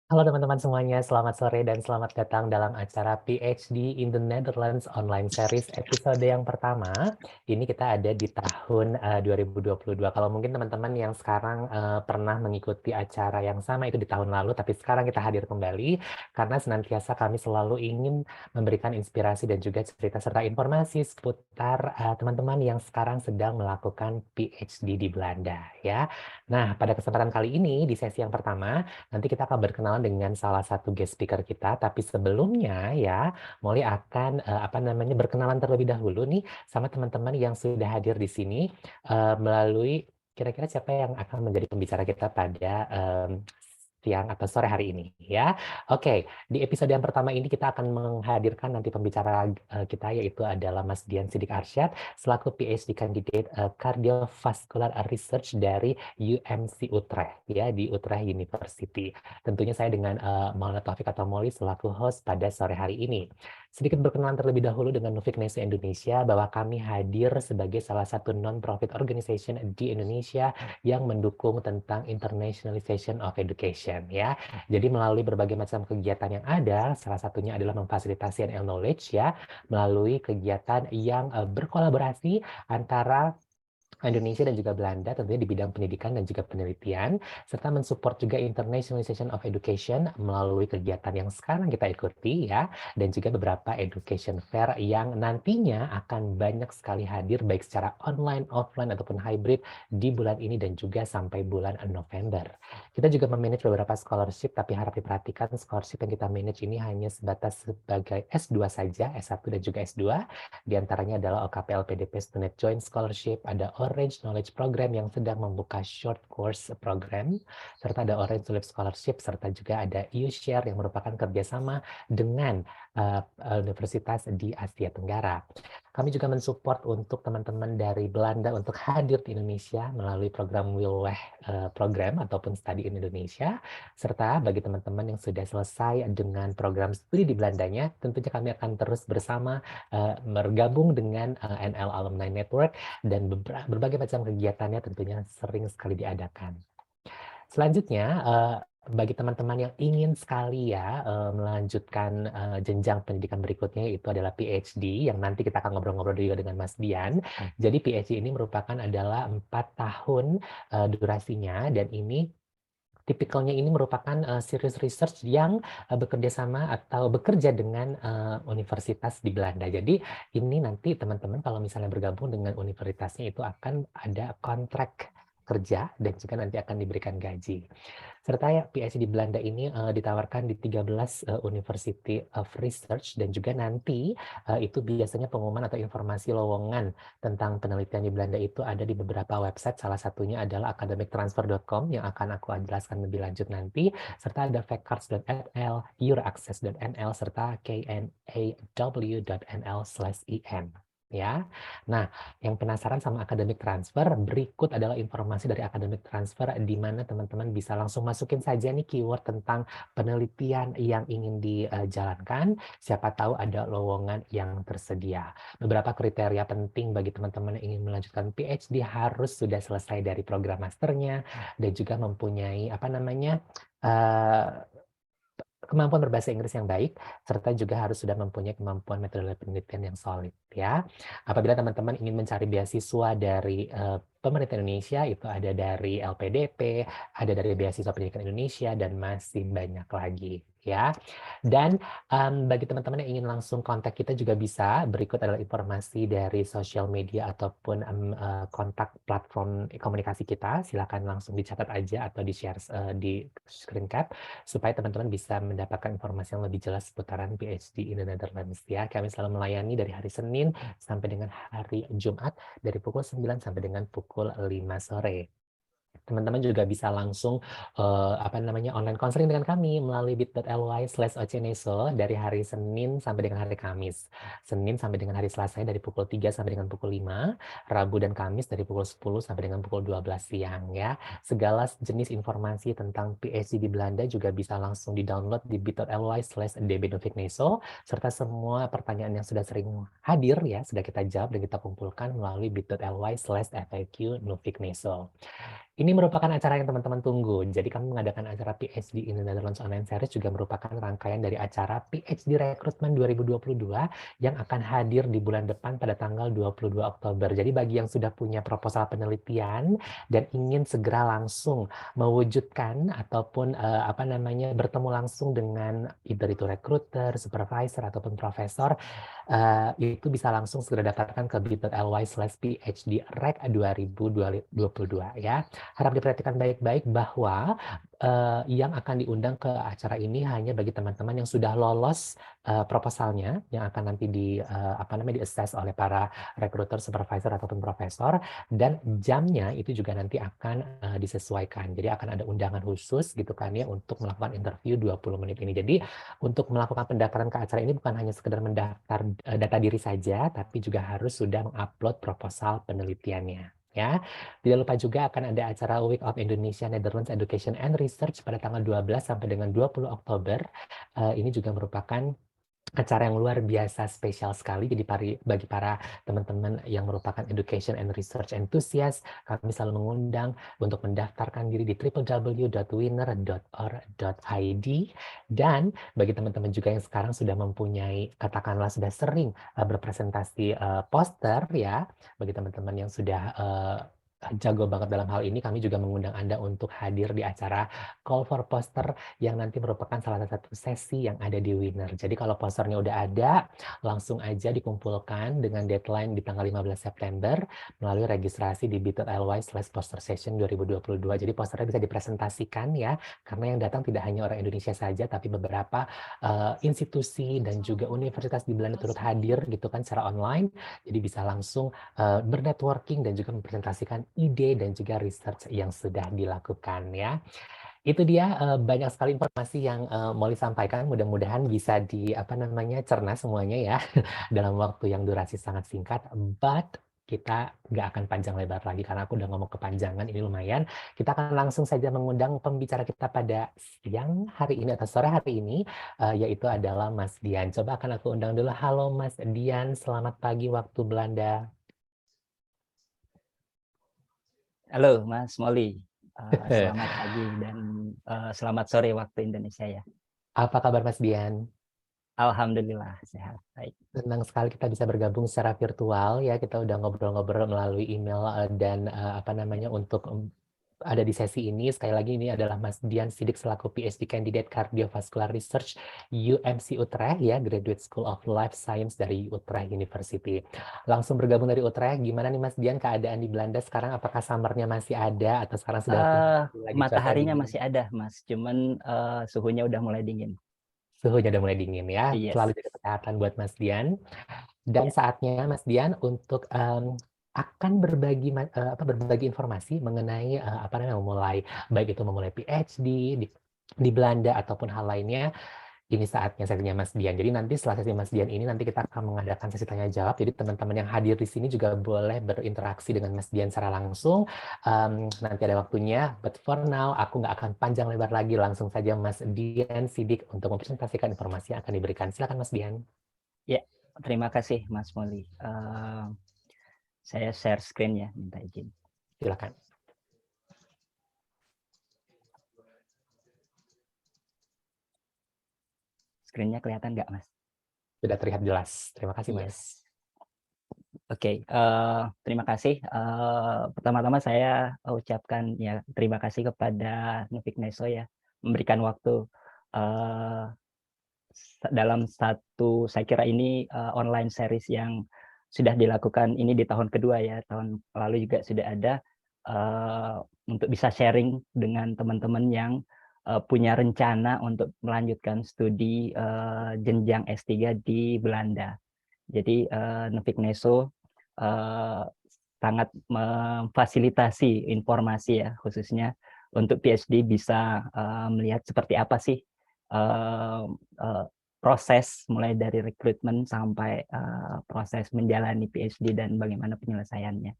Halo teman-teman semuanya, selamat sore dan selamat datang dalam acara PhD in the Netherlands Online Series episode yang pertama. Ini kita ada di tahun 2022. Kalau mungkin teman-teman yang sekarang pernah mengikuti acara yang sama itu di tahun lalu, tapi sekarang kita hadir kembali karena senantiasa kami selalu ingin memberikan inspirasi dan juga cerita serta informasi seputar teman-teman yang sekarang sedang melakukan PhD di Belanda ya. Nah, pada kesempatan kali ini di sesi yang pertama nanti kita akan berkenalan dengan salah satu guest speaker kita, tapi sebelumnya ya, Molly akan berkenalan terlebih dahulu nih sama teman-teman yang sudah hadir di sini melalui kira-kira siapa yang akan menjadi pembicara kita pada siang atau sore hari ini ya. Oke, di episode yang pertama ini kita akan menghadirkan nanti pembicara kita yaitu adalah Mas Dian Sidik Arsyad selaku PhD candidate Cardiovascular Research dari UMC Utrecht ya di Utrecht University. Tentunya saya dengan Maulana Taufik atau Molly selaku host pada sore hari ini. Sedikit berkenalan terlebih dahulu dengan Nufik Nese Indonesia bahwa kami hadir sebagai salah satu non-profit organization di Indonesia yang mendukung tentang internationalization of education ya. Jadi melalui berbagai macam kegiatan yang ada, salah satunya adalah memfasilitasi NL Knowledge ya, melalui kegiatan yang berkolaborasi antara Indonesia dan juga Belanda tentunya di bidang pendidikan dan juga penelitian, serta mensupport juga internationalization of education melalui kegiatan yang sekarang kita ikuti ya, dan juga beberapa education fair yang nantinya akan banyak sekali hadir baik secara online, offline, ataupun hybrid di bulan ini dan juga sampai bulan November. Kita juga memanage beberapa scholarship, tapi harap diperhatikan scholarship yang kita manage ini hanya sebatas sebagai S2 saja, S1 dan juga S2. Di antaranya adalah OKP LPDP Student Joint Scholarship, ada Orange Knowledge Program yang sedang membuka short course program, serta ada Orange Tulip Scholarship, serta juga ada U-Share yang merupakan kerjasama dengan universitas di Asia Tenggara. Kami juga mensupport untuk teman-teman dari Belanda untuk hadir di Indonesia melalui program Wilweh program ataupun Study in Indonesia, serta bagi teman-teman yang sudah selesai dengan program studi di Belandanya, tentunya kami akan terus bersama bergabung dengan NL Alumni Network dan berbagai macam kegiatannya tentunya sering sekali diadakan. Selanjutnya, bagi teman-teman yang ingin sekali ya melanjutkan jenjang pendidikan berikutnya itu adalah PhD yang nanti kita akan ngobrol-ngobrol juga dengan Mas Dian. Jadi PhD ini merupakan adalah 4 tahun durasinya dan ini tipikalnya ini merupakan series research yang bekerja sama atau bekerja dengan universitas di Belanda. Jadi ini nanti teman-teman kalau misalnya bergabung dengan universitasnya itu akan ada kontrak kerja dan juga nanti akan diberikan gaji. Serta ya PhD di Belanda ini ditawarkan di 13 University of Research dan juga nanti itu biasanya pengumuman atau informasi lowongan tentang penelitian di Belanda itu ada di beberapa website, salah satunya adalah academictransfer.com yang akan aku jelaskan lebih lanjut nanti, serta ada factcards.nl, euraccess.nl, serta knaw.nl/en. Ya, nah yang penasaran sama academic transfer, berikut adalah informasi dari academic transfer di mana teman-teman bisa langsung masukin saja nih keyword tentang penelitian yang ingin dijalankan. Siapa tahu ada lowongan yang tersedia. Beberapa kriteria penting bagi teman-teman yang ingin melanjutkan PhD harus sudah selesai dari program masternya dan juga mempunyai kemampuan berbahasa Inggris yang baik, serta juga harus sudah mempunyai kemampuan metode penelitian yang solid ya. Apabila teman-teman ingin mencari beasiswa dari pemerintah Indonesia, itu ada dari LPDP, ada dari Beasiswa Pendidikan Indonesia, dan masih banyak lagi ya. Dan bagi teman-teman yang ingin langsung kontak kita juga bisa, berikut adalah informasi dari sosial media ataupun kontak platform komunikasi kita, silakan langsung dicatat aja atau di-share di screen cap supaya teman-teman bisa mendapatkan informasi yang lebih jelas seputaran PhD in the Netherlands ya. Kami selalu melayani dari hari Senin sampai dengan hari Jumat dari pukul 9 sampai dengan pukul 5 sore. Teman-teman juga bisa langsung online counseling dengan kami melalui bit.ly/ocneso dari hari Senin sampai dengan hari Kamis. Senin sampai dengan hari Selasa dari pukul 3 sampai dengan pukul 5, Rabu dan Kamis dari pukul 10 sampai dengan pukul 12 siang ya. Segala jenis informasi tentang PhD di Belanda juga bisa langsung di-download di bit.ly/dbnovikneso serta semua pertanyaan yang sudah sering hadir ya sudah kita jawab dan kita kumpulkan melalui bit.ly/faqnovikneso. Ini merupakan acara yang teman-teman tunggu. Jadi kami mengadakan acara PhD in the Netherlands Online Series juga merupakan rangkaian dari acara PhD Rekrutmen 2022 yang akan hadir di bulan depan pada tanggal 22 Oktober. Jadi bagi yang sudah punya proposal penelitian dan ingin segera langsung mewujudkan ataupun bertemu langsung dengan either itu recruiter, supervisor ataupun profesor, itu bisa langsung segera daftarkan ke bit.ly/PhD Rek 2022 ya. Harap diperhatikan baik-baik bahwa yang akan diundang ke acara ini hanya bagi teman-teman yang sudah lolos proposalnya, yang akan nanti di-assess oleh para recruiter, supervisor ataupun profesor, dan jamnya itu juga nanti akan disesuaikan. Jadi akan ada undangan khusus gitu kan ya untuk melakukan interview 20 menit ini. Jadi untuk melakukan pendaftaran ke acara ini bukan hanya sekedar mendaftar data diri saja, tapi juga harus sudah mengupload proposal penelitiannya. Ya, tidak lupa juga akan ada acara Week of Indonesia Netherlands Education and Research pada tanggal 12 sampai dengan 20 Oktober. Ini juga merupakan acara yang luar biasa spesial sekali. Jadi bagi para teman-teman yang merupakan education and research enthusiast, kami selalu mengundang untuk mendaftarkan diri di www.winner.or.id. Dan bagi teman-teman juga yang sekarang sudah mempunyai, katakanlah sudah sering berpresentasi poster ya, bagi teman-teman yang sudah jago banget dalam hal ini, kami juga mengundang Anda untuk hadir di acara Call for Poster yang nanti merupakan salah satu sesi yang ada di Winner. Jadi kalau posternya udah ada, langsung aja dikumpulkan dengan deadline di tanggal 15 September melalui registrasi di bit.ly/poster session 2022. Jadi posternya bisa dipresentasikan ya, karena yang datang tidak hanya orang Indonesia saja, tapi beberapa institusi dan juga universitas di Belanda turut hadir gitu kan secara online. Jadi bisa langsung bernetworking dan juga mempresentasikan ide dan juga research yang sudah dilakukan ya. Itu dia banyak sekali informasi yang Molly sampaikan. Mudah-mudahan bisa cerna semuanya ya dalam waktu yang durasi sangat singkat. But kita nggak akan panjang lebar lagi karena aku udah ngomong kepanjangan ini lumayan. Kita akan langsung saja mengundang pembicara kita pada siang hari ini atau sore hari ini, yaitu adalah Mas Dian. Coba akan aku undang dulu. Halo Mas Dian, selamat pagi waktu Belanda. Halo Mas Molly, selamat pagi dan selamat sore waktu Indonesia ya. Apa kabar Mas Dian? Alhamdulillah sehat, baik. Senang sekali kita bisa bergabung secara virtual ya. Kita udah ngobrol-ngobrol melalui email dan untuk ada di sesi ini. Sekali lagi ini adalah Mas Dian Sidik selaku PhD Candidate Cardiovascular Research UMC Utrecht ya, Graduate School of Life Science dari Utrecht University. Langsung bergabung dari Utrecht. Gimana nih Mas Dian keadaan di Belanda sekarang? Apakah summernya masih ada atau sekarang sudah lagi cuaca Mataharinya dingin? masih ada Mas, cuman suhunya udah mulai dingin. Suhunya udah mulai dingin ya. Yes. Selalu jaga kesehatan buat Mas Dian. Dan Ya. saatnya Mas Dian untuk akan berbagi informasi mengenai memulai, baik itu memulai PhD di Belanda ataupun hal lainnya. Ini saatnya sesinya Mas Dian. Jadi nanti setelah sesi Mas Dian ini nanti kita akan mengadakan sesi tanya jawab. Jadi teman-teman yang hadir di sini juga boleh berinteraksi dengan Mas Dian secara langsung. Nanti ada waktunya. But for now, aku nggak akan panjang lebar lagi. Langsung saja Mas Dian Sidik untuk mempresentasikan informasi yang akan diberikan. Silakan Mas Dian. Ya, terima kasih Mas Molly. Saya share screen ya, minta izin. Silakan. Screen-nya kelihatan nggak Mas? Sudah terlihat jelas. Terima kasih Mas. Yes. Oke, terima kasih. Pertama-tama saya ucapkan ya terima kasih kepada Nufik Neso ya memberikan waktu dalam satu, saya kira ini online series yang sudah dilakukan ini di tahun kedua ya, tahun lalu juga sudah ada untuk bisa sharing dengan teman-teman yang punya rencana untuk melanjutkan studi jenjang S3 di Belanda. Jadi Nufik Neso sangat memfasilitasi informasi ya, khususnya untuk PhD bisa melihat seperti apa sih proses mulai dari rekrutmen sampai proses menjalani PhD dan bagaimana penyelesaiannya.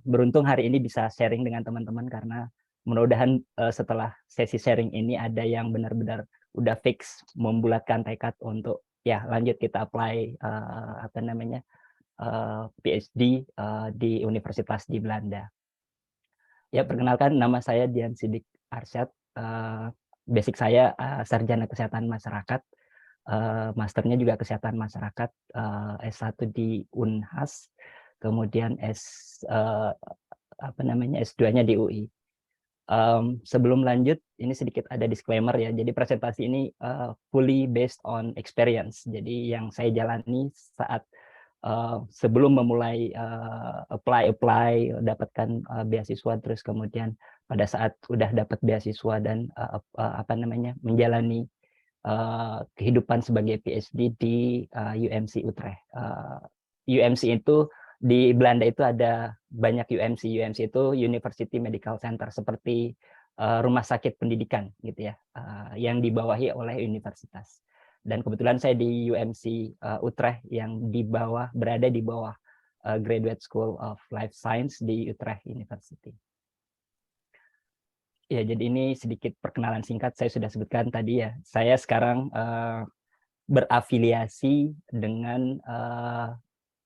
Beruntung hari ini bisa sharing dengan teman-teman karena mudah-mudahan setelah sesi sharing ini ada yang benar-benar udah fix membulatkan tekad untuk ya lanjut kita apply PhD di universitas di Belanda. Ya, perkenalkan, nama saya Dian Sidik Arsyad. Basic saya sarjana kesehatan masyarakat, masternya juga kesehatan masyarakat, S1 di Unhas, kemudian S2-nya di UI. Sebelum lanjut, ini sedikit ada disclaimer ya. Jadi presentasi ini fully based on experience. Jadi yang saya jalani saat sebelum memulai apply dapatkan beasiswa, terus kemudian pada saat udah dapat beasiswa dan menjalani kehidupan sebagai PhD di UMC Utrecht. UMC itu di Belanda itu ada banyak UMC. UMC itu University Medical Center, seperti rumah sakit pendidikan gitu ya, yang dibawahi oleh universitas. Dan kebetulan saya di UMC Utrecht yang berada di bawah Graduate School of Life Science di Utrecht University. Ya, jadi ini sedikit perkenalan singkat. Saya sudah sebutkan tadi ya, saya sekarang berafiliasi dengan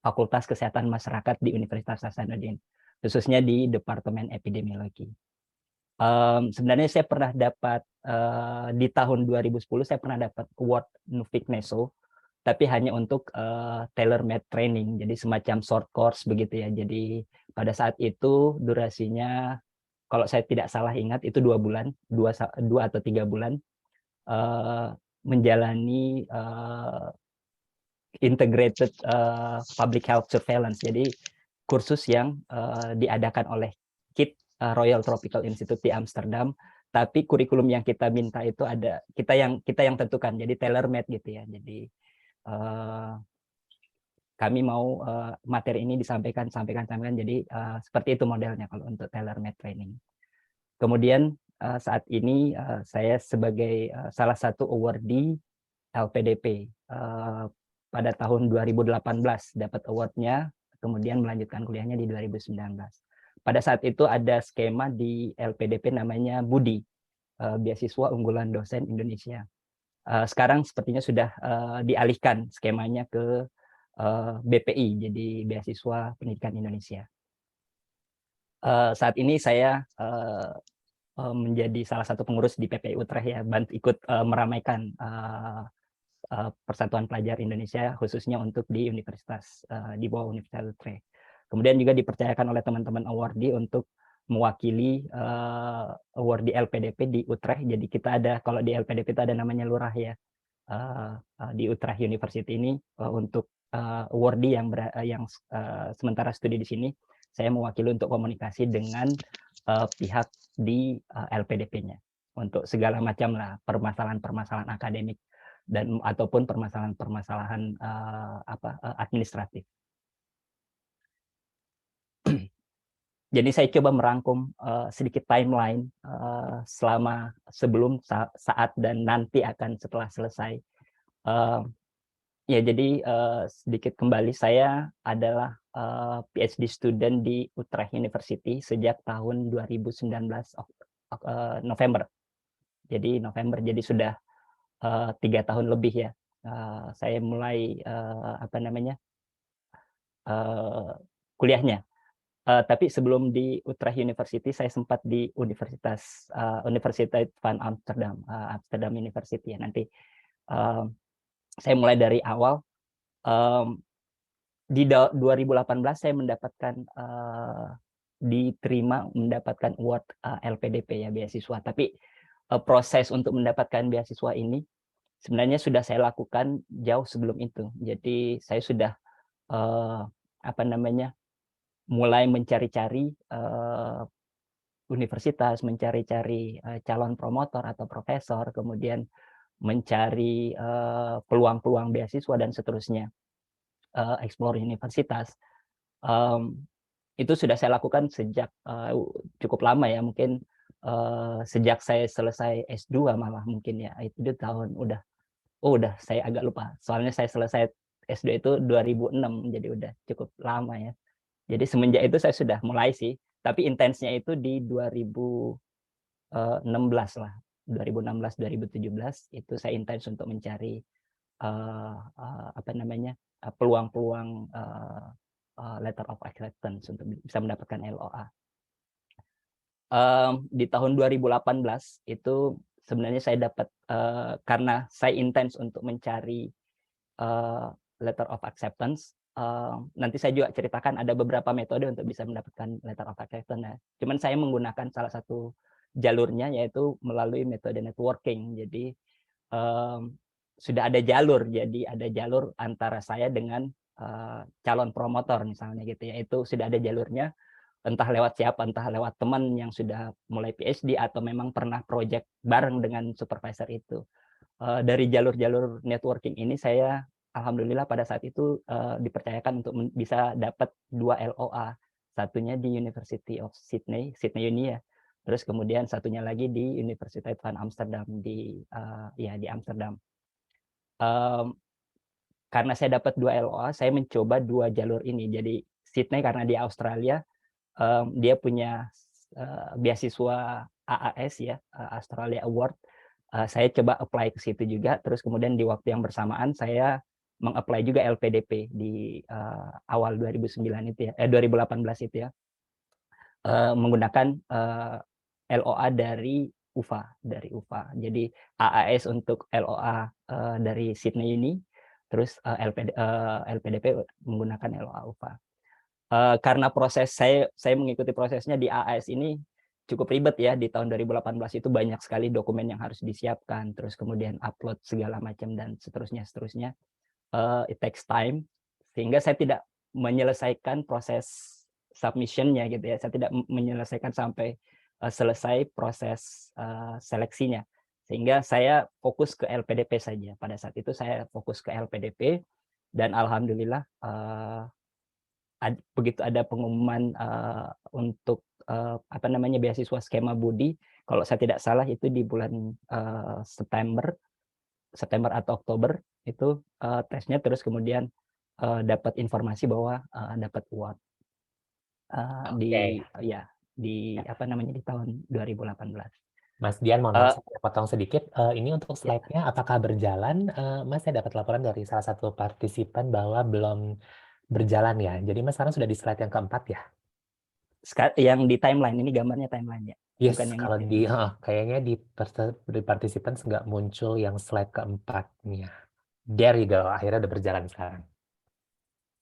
Fakultas Kesehatan Masyarakat di Universitas Hasanuddin, khususnya di Departemen Epidemiologi. Sebenarnya saya pernah dapat di tahun 2010 saya pernah dapat award Nuffic Neso, tapi hanya untuk tailor-made training, jadi semacam short course begitu ya. Jadi pada saat itu durasinya, kalau saya tidak salah ingat, itu 2 bulan, 2 atau 3 bulan, menjalani integrated public health surveillance. Jadi kursus yang diadakan oleh KIT, Royal Tropical Institute di Amsterdam, tapi kurikulum yang kita minta itu ada kita yang tentukan, jadi tailor made gitu ya. Jadi kami mau materi ini sampaikan. Jadi seperti itu modelnya kalau untuk tailor made training. Kemudian saat ini saya sebagai salah satu awardee LPDP pada tahun 2018 dapat awardnya, kemudian melanjutkan kuliahnya di 2019. Pada saat itu ada skema di LPDP namanya BUDI, Beasiswa Unggulan Dosen Indonesia. Sekarang sepertinya sudah dialihkan skemanya ke BPI, jadi Beasiswa Pendidikan Indonesia. Saat ini saya menjadi salah satu pengurus di PPI Utrecht ya, ikut meramaikan Persatuan Pelajar Indonesia, khususnya untuk di universitas, di bawah Universitas Utrecht. Kemudian juga dipercayakan oleh teman-teman awardee untuk mewakili awardee LPDP di Utrecht. Jadi kita ada, kalau di LPDP itu ada namanya lurah ya, di Utrecht University ini, untuk awardee yang sementara studi di sini, saya mewakili untuk komunikasi dengan pihak di LPDP-nya untuk segala macam lah permasalahan-permasalahan akademik dan ataupun permasalahan-permasalahan administratif. Jadi saya coba merangkum sedikit timeline selama, sebelum, saat, dan nanti akan setelah selesai. Ya, jadi sedikit kembali, saya adalah PhD student di Utrecht University sejak tahun 2019 November. Jadi November, jadi sudah 3 tahun lebih ya. Saya mulai kuliahnya. Tapi sebelum di Utrecht University, saya sempat di Universitas van Amsterdam, Amsterdam University ya. Nanti saya mulai dari awal. Di 2018 saya diterima mendapatkan award LPDP ya, beasiswa. Tapi proses untuk mendapatkan beasiswa ini sebenarnya sudah saya lakukan jauh sebelum itu. Jadi saya sudah mulai mencari-cari universitas, mencari-cari calon promotor atau profesor, kemudian mencari peluang-peluang beasiswa dan seterusnya, explore universitas. Itu sudah saya lakukan sejak cukup lama ya, mungkin sejak saya selesai S2 malah mungkin ya, itu tahun udah saya agak lupa, soalnya saya selesai S2 itu 2006, jadi udah cukup lama ya. Jadi semenjak itu saya sudah mulai sih, tapi intensnya itu di 2016 lah, 2016-2017 itu saya intens untuk mencari peluang-peluang letter of acceptance untuk bisa mendapatkan LOA. Di tahun 2018 itu sebenarnya saya dapat, karena saya intens untuk mencari letter of acceptance. Nanti saya juga ceritakan ada beberapa metode untuk bisa mendapatkan letter of acceptance. Nah, cuman saya menggunakan salah satu jalurnya yaitu melalui metode networking. Jadi sudah ada jalur, jadi ada jalur antara saya dengan calon promotor misalnya gitu ya. Itu sudah ada jalurnya, entah lewat siapa, entah lewat teman yang sudah mulai PhD atau memang pernah project bareng dengan supervisor itu. Dari jalur-jalur networking ini saya alhamdulillah pada saat itu dipercayakan untuk bisa dapat 2 LOA. Satunya di University of Sydney, Sydney Uni ya. Terus kemudian satunya lagi di Universiteit van Amsterdam di di Amsterdam. Karena saya dapat 2 LOA, saya mencoba 2 jalur ini. Jadi Sydney karena di Australia, dia punya beasiswa AAS ya, Australia Award. Saya coba apply ke situ juga, terus kemudian di waktu yang bersamaan saya meng-apply juga LPDP di awal 2009 itu ya, 2018 itu ya, menggunakan LOA dari UVA. Jadi AAS untuk LOA dari Sydney ini, terus LPDP menggunakan LOA UVA. Karena proses saya mengikuti prosesnya di AAS ini cukup ribet ya. Di tahun 2018 itu banyak sekali dokumen yang harus disiapkan, terus kemudian upload segala macam dan seterusnya. It takes time, sehingga saya tidak menyelesaikan proses submission-nya gitu ya. Saya tidak menyelesaikan sampai selesai proses seleksinya. Sehingga saya fokus ke LPDP saja. Pada saat itu saya fokus ke LPDP dan alhamdulillah begitu ada pengumuman untuk beasiswa skema Budi, kalau saya tidak salah itu di bulan September atau Oktober itu tesnya, terus kemudian dapat informasi bahwa dapat award Oke. di tahun 2018. Mas Dian, mohon maaf Uh, saya potong sedikit. Ini untuk ya, slide-nya apakah berjalan? Mas, saya dapat laporan dari salah satu partisipan bahwa belum berjalan ya. Jadi Mas sekarang sudah di slide yang keempat ya? yang di timeline ini gambarnya timeline ya, Yes, bukan yang kalau itu. kayaknya di participants nggak muncul yang slide keempatnya. There you go, akhirnya udah berjalan sekarang.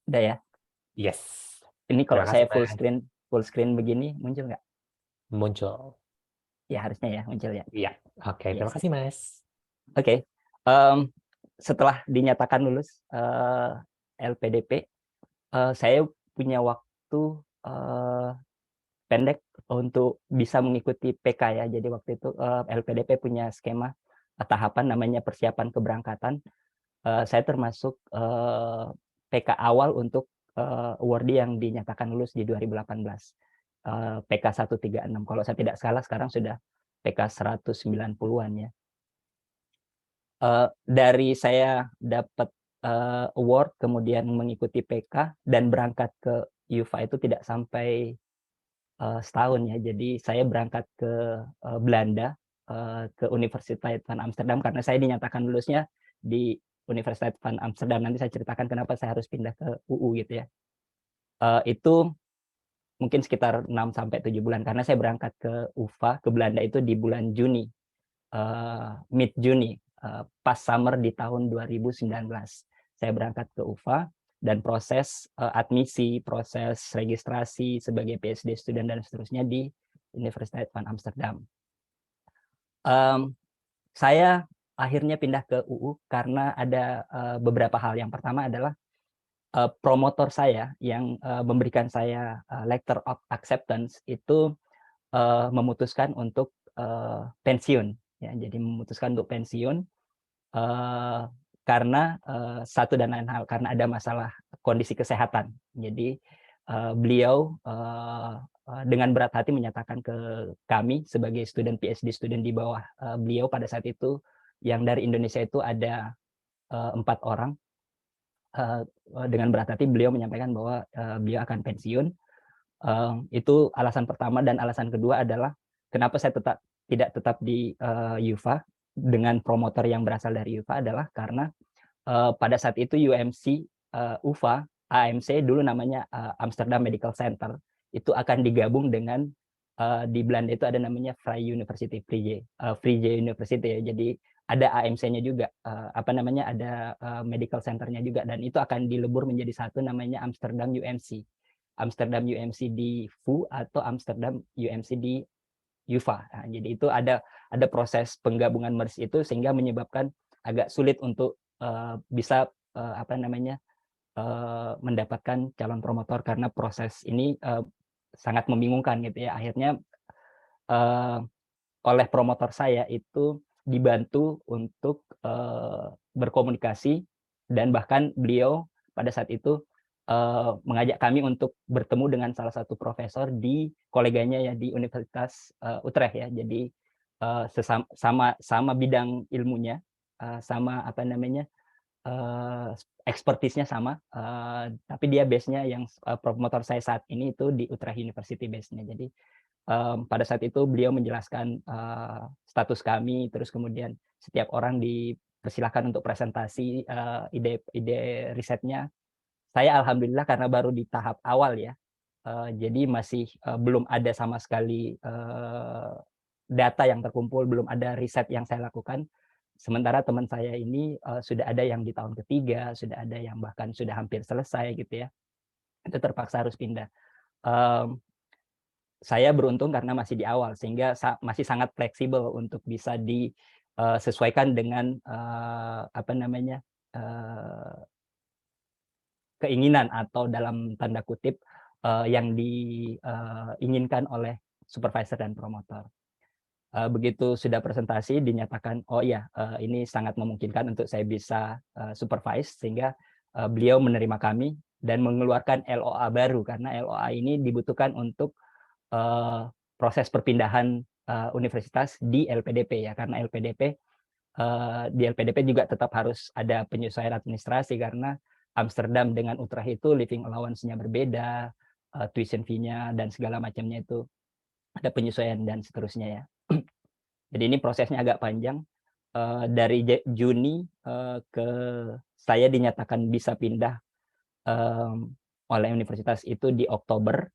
Udah ya. Yes, Ini kalau terima kasih saya Mas. full screen begini muncul nggak? Muncul. Ya harusnya ya muncul ya. Iya, oke, terima Yes. kasih Mas. Oke. Setelah dinyatakan lulus LPDP, saya punya waktu pendek untuk bisa mengikuti PK ya. Jadi waktu itu LPDP punya skema tahapan namanya persiapan keberangkatan. Saya termasuk PK awal untuk awardee yang dinyatakan lulus di 2018. PK 136. Kalau saya tidak salah sekarang sudah PK 190-an ya. Dari saya dapat award, kemudian mengikuti PK dan berangkat ke UVA itu tidak sampai setahun ya. Jadi saya berangkat ke Belanda, ke Universiteit van Amsterdam karena saya dinyatakan lulusnya di Universiteit van Amsterdam. Nanti saya ceritakan kenapa saya harus pindah ke UU gitu ya. Itu mungkin sekitar 6 sampai 7 bulan karena saya berangkat ke UVA ke Belanda itu di bulan Juni, mid Juni, pas summer di tahun 2019. Saya berangkat ke UVA dan proses admisi, proses registrasi sebagai PhD student dan seterusnya di Universiteit van Amsterdam. Saya akhirnya pindah ke UU karena ada beberapa hal. Yang pertama adalah promotor saya yang memberikan saya letter of acceptance itu memutuskan untuk pensiun. Ya, jadi memutuskan untuk pensiun karena satu dan lain hal, karena ada masalah kondisi kesehatan. Jadi beliau dengan berat hati menyatakan ke kami sebagai PhD student di bawah beliau pada saat itu, yang dari Indonesia itu ada 4 orang. Dengan berat hati beliau menyampaikan bahwa beliau akan pensiun. Itu alasan pertama, dan alasan kedua adalah kenapa saya tidak tetap di UVA dengan promotor yang berasal dari UVA adalah karena pada saat itu UMC, UVA, AMC dulu namanya Amsterdam Medical Center, itu akan digabung dengan di Belanda itu ada namanya Vrije University, Vrije University ya. Jadi ada AMC-nya juga, apa namanya, ada medical center-nya juga, dan itu akan dilebur menjadi satu namanya Amsterdam UMC. Amsterdam UMC di VU atau Amsterdam UMC di UvA. Nah, jadi itu ada proses penggabungan merge itu sehingga menyebabkan agak sulit untuk bisa apa namanya, mendapatkan calon promotor karena proses ini sangat membingungkan gitu ya. Akhirnya oleh promotor saya itu dibantu untuk berkomunikasi, dan bahkan beliau pada saat itu mengajak kami untuk bertemu dengan salah satu profesor di koleganya ya di Universitas Utrecht ya. Jadi sama bidang ilmunya, sama apa namanya, expertise-nya sama, tapi dia base-nya yang promotor saya saat ini itu di Utrecht University base-nya. Jadi pada saat itu beliau menjelaskan status kami, terus kemudian setiap orang dipersilahkan untuk presentasi ide risetnya. Saya alhamdulillah karena baru di tahap awal ya, jadi masih belum ada sama sekali data yang terkumpul, belum ada riset yang saya lakukan. Sementara teman saya ini sudah ada yang di tahun ketiga, sudah ada yang bahkan sudah hampir selesai gitu ya. Itu terpaksa harus pindah. Saya beruntung karena masih di awal, sehingga masih sangat fleksibel untuk bisa disesuaikan dengan apa namanya, keinginan atau dalam tanda kutip yang diinginkan oleh supervisor dan promotor. Begitu sudah presentasi dinyatakan, oh iya ini sangat memungkinkan untuk saya bisa supervise, sehingga beliau menerima kami dan mengeluarkan LOA baru, karena LOA ini dibutuhkan untuk proses perpindahan universitas di LPDP ya, karena di LPDP juga tetap harus ada penyesuaian administrasi karena Amsterdam dengan Utrecht itu living allowance-nya berbeda, tuition fee-nya dan segala macamnya itu ada penyesuaian dan seterusnya ya. Jadi ini prosesnya agak panjang. Dari Juni ke saya dinyatakan bisa pindah oleh universitas itu di Oktober,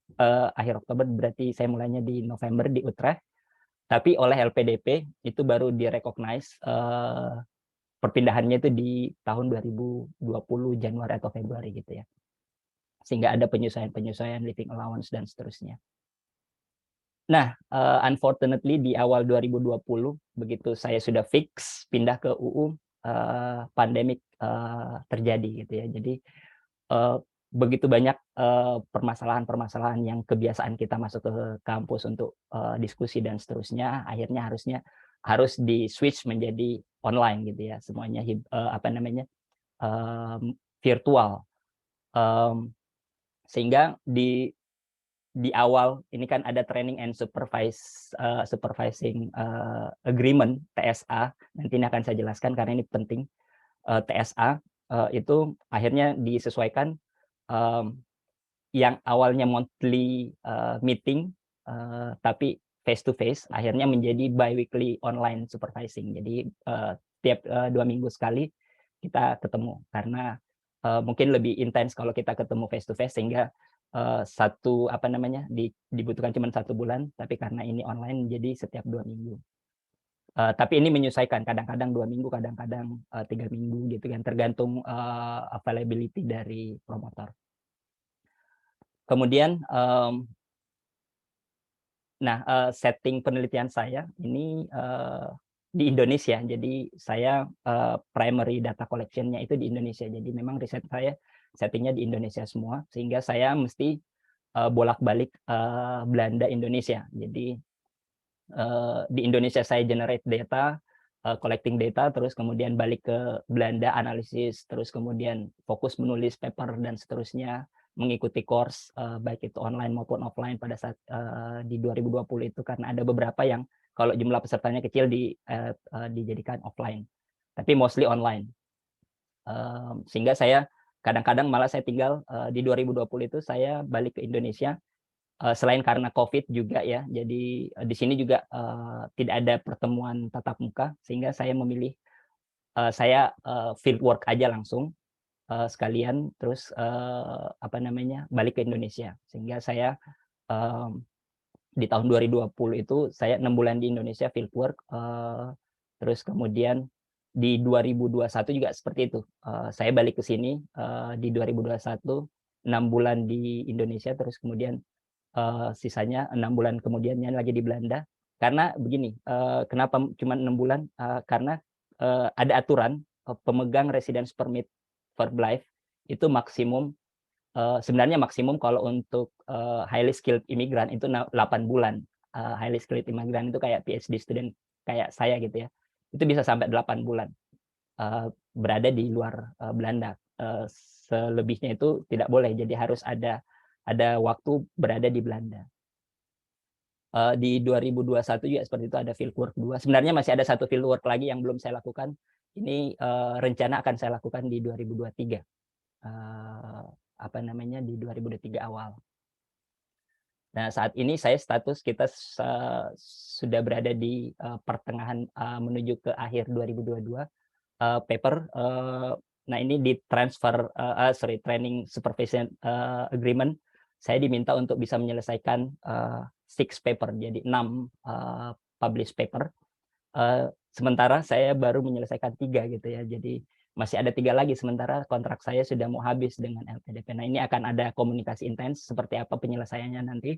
akhir Oktober, berarti saya mulainya di November di Utrecht. Tapi oleh LPDP itu baru direcognize perpindahannya itu di tahun 2020 Januari atau Februari gitu ya. Sehingga ada penyesuaian living allowance dan seterusnya. Nah, unfortunately di awal 2020 begitu saya sudah fix pindah ke UU, pandemik terjadi gitu ya. Jadi begitu banyak permasalahan-permasalahan yang kebiasaan kita masuk ke kampus untuk diskusi dan seterusnya, akhirnya harus di-switch menjadi online gitu ya, semuanya apa namanya, virtual. Sehingga di awal ini kan ada training and supervising agreement TSA, nanti ini akan saya jelaskan karena ini penting. TSA itu akhirnya disesuaikan, yang awalnya monthly meeting tapi face to face akhirnya menjadi bi-weekly online supervising. Jadi tiap 2 minggu sekali kita ketemu, karena mungkin lebih intens kalau kita ketemu face to face, sehingga satu apa namanya, dibutuhkan cuma 1 bulan, tapi karena ini online jadi setiap 2 minggu. Tapi ini menyesuaikan, kadang-kadang 2 minggu, kadang-kadang 3 minggu gitu kan, tergantung availability dari promotor. Kemudian setting penelitian saya ini di Indonesia. Jadi saya primary data collection-nya itu di Indonesia. Jadi memang riset saya settingnya di Indonesia semua, sehingga saya mesti bolak-balik Belanda Indonesia. Jadi di Indonesia saya generate data, collecting data, terus kemudian balik ke Belanda analisis, terus kemudian fokus menulis paper dan seterusnya, mengikuti course baik itu online maupun offline pada saat di 2020 itu, karena ada beberapa yang kalau jumlah pesertanya kecil dijadikan offline, tapi mostly online. Sehingga saya kadang-kadang malah saya tinggal di 2020 itu saya balik ke Indonesia, selain karena COVID juga ya, jadi di sini juga tidak ada pertemuan tatap muka, sehingga saya memilih saya field work aja langsung sekalian, terus apa namanya, balik ke Indonesia, sehingga saya di tahun 2020 itu saya 6 bulan di Indonesia fieldwork, terus kemudian di 2021 juga seperti itu. Saya balik ke sini di 2021 6 bulan di Indonesia, terus kemudian sisanya 6 bulan kemudiannya lagi di Belanda. Karena begini, kenapa cuma 6 bulan? Karena ada aturan pemegang residence permit Verblijf itu maksimum, sebenarnya maksimum kalau untuk highly skilled immigrant itu 8 bulan. Highly skilled immigrant itu kayak PhD student kayak saya gitu ya. Itu bisa sampai 8 bulan berada di luar Belanda. Selebihnya itu tidak boleh, jadi harus ada waktu berada di Belanda. Di 2021 juga seperti itu, ada fieldwork 2. Sebenarnya masih ada satu fieldwork lagi yang belum saya lakukan. Ini rencana akan saya lakukan di 2023. Di 2023 awal. Nah, saat ini kita sudah berada di pertengahan menuju ke akhir 2022. Paper, nah ini di training supervision agreement, saya diminta untuk bisa menyelesaikan 6 paper, jadi 6 publish paper. Sementara saya baru menyelesaikan 3 gitu ya, jadi masih ada 3 lagi, sementara kontrak saya sudah mau habis dengan LPDP. Nah, ini akan ada komunikasi intens seperti apa penyelesaiannya nanti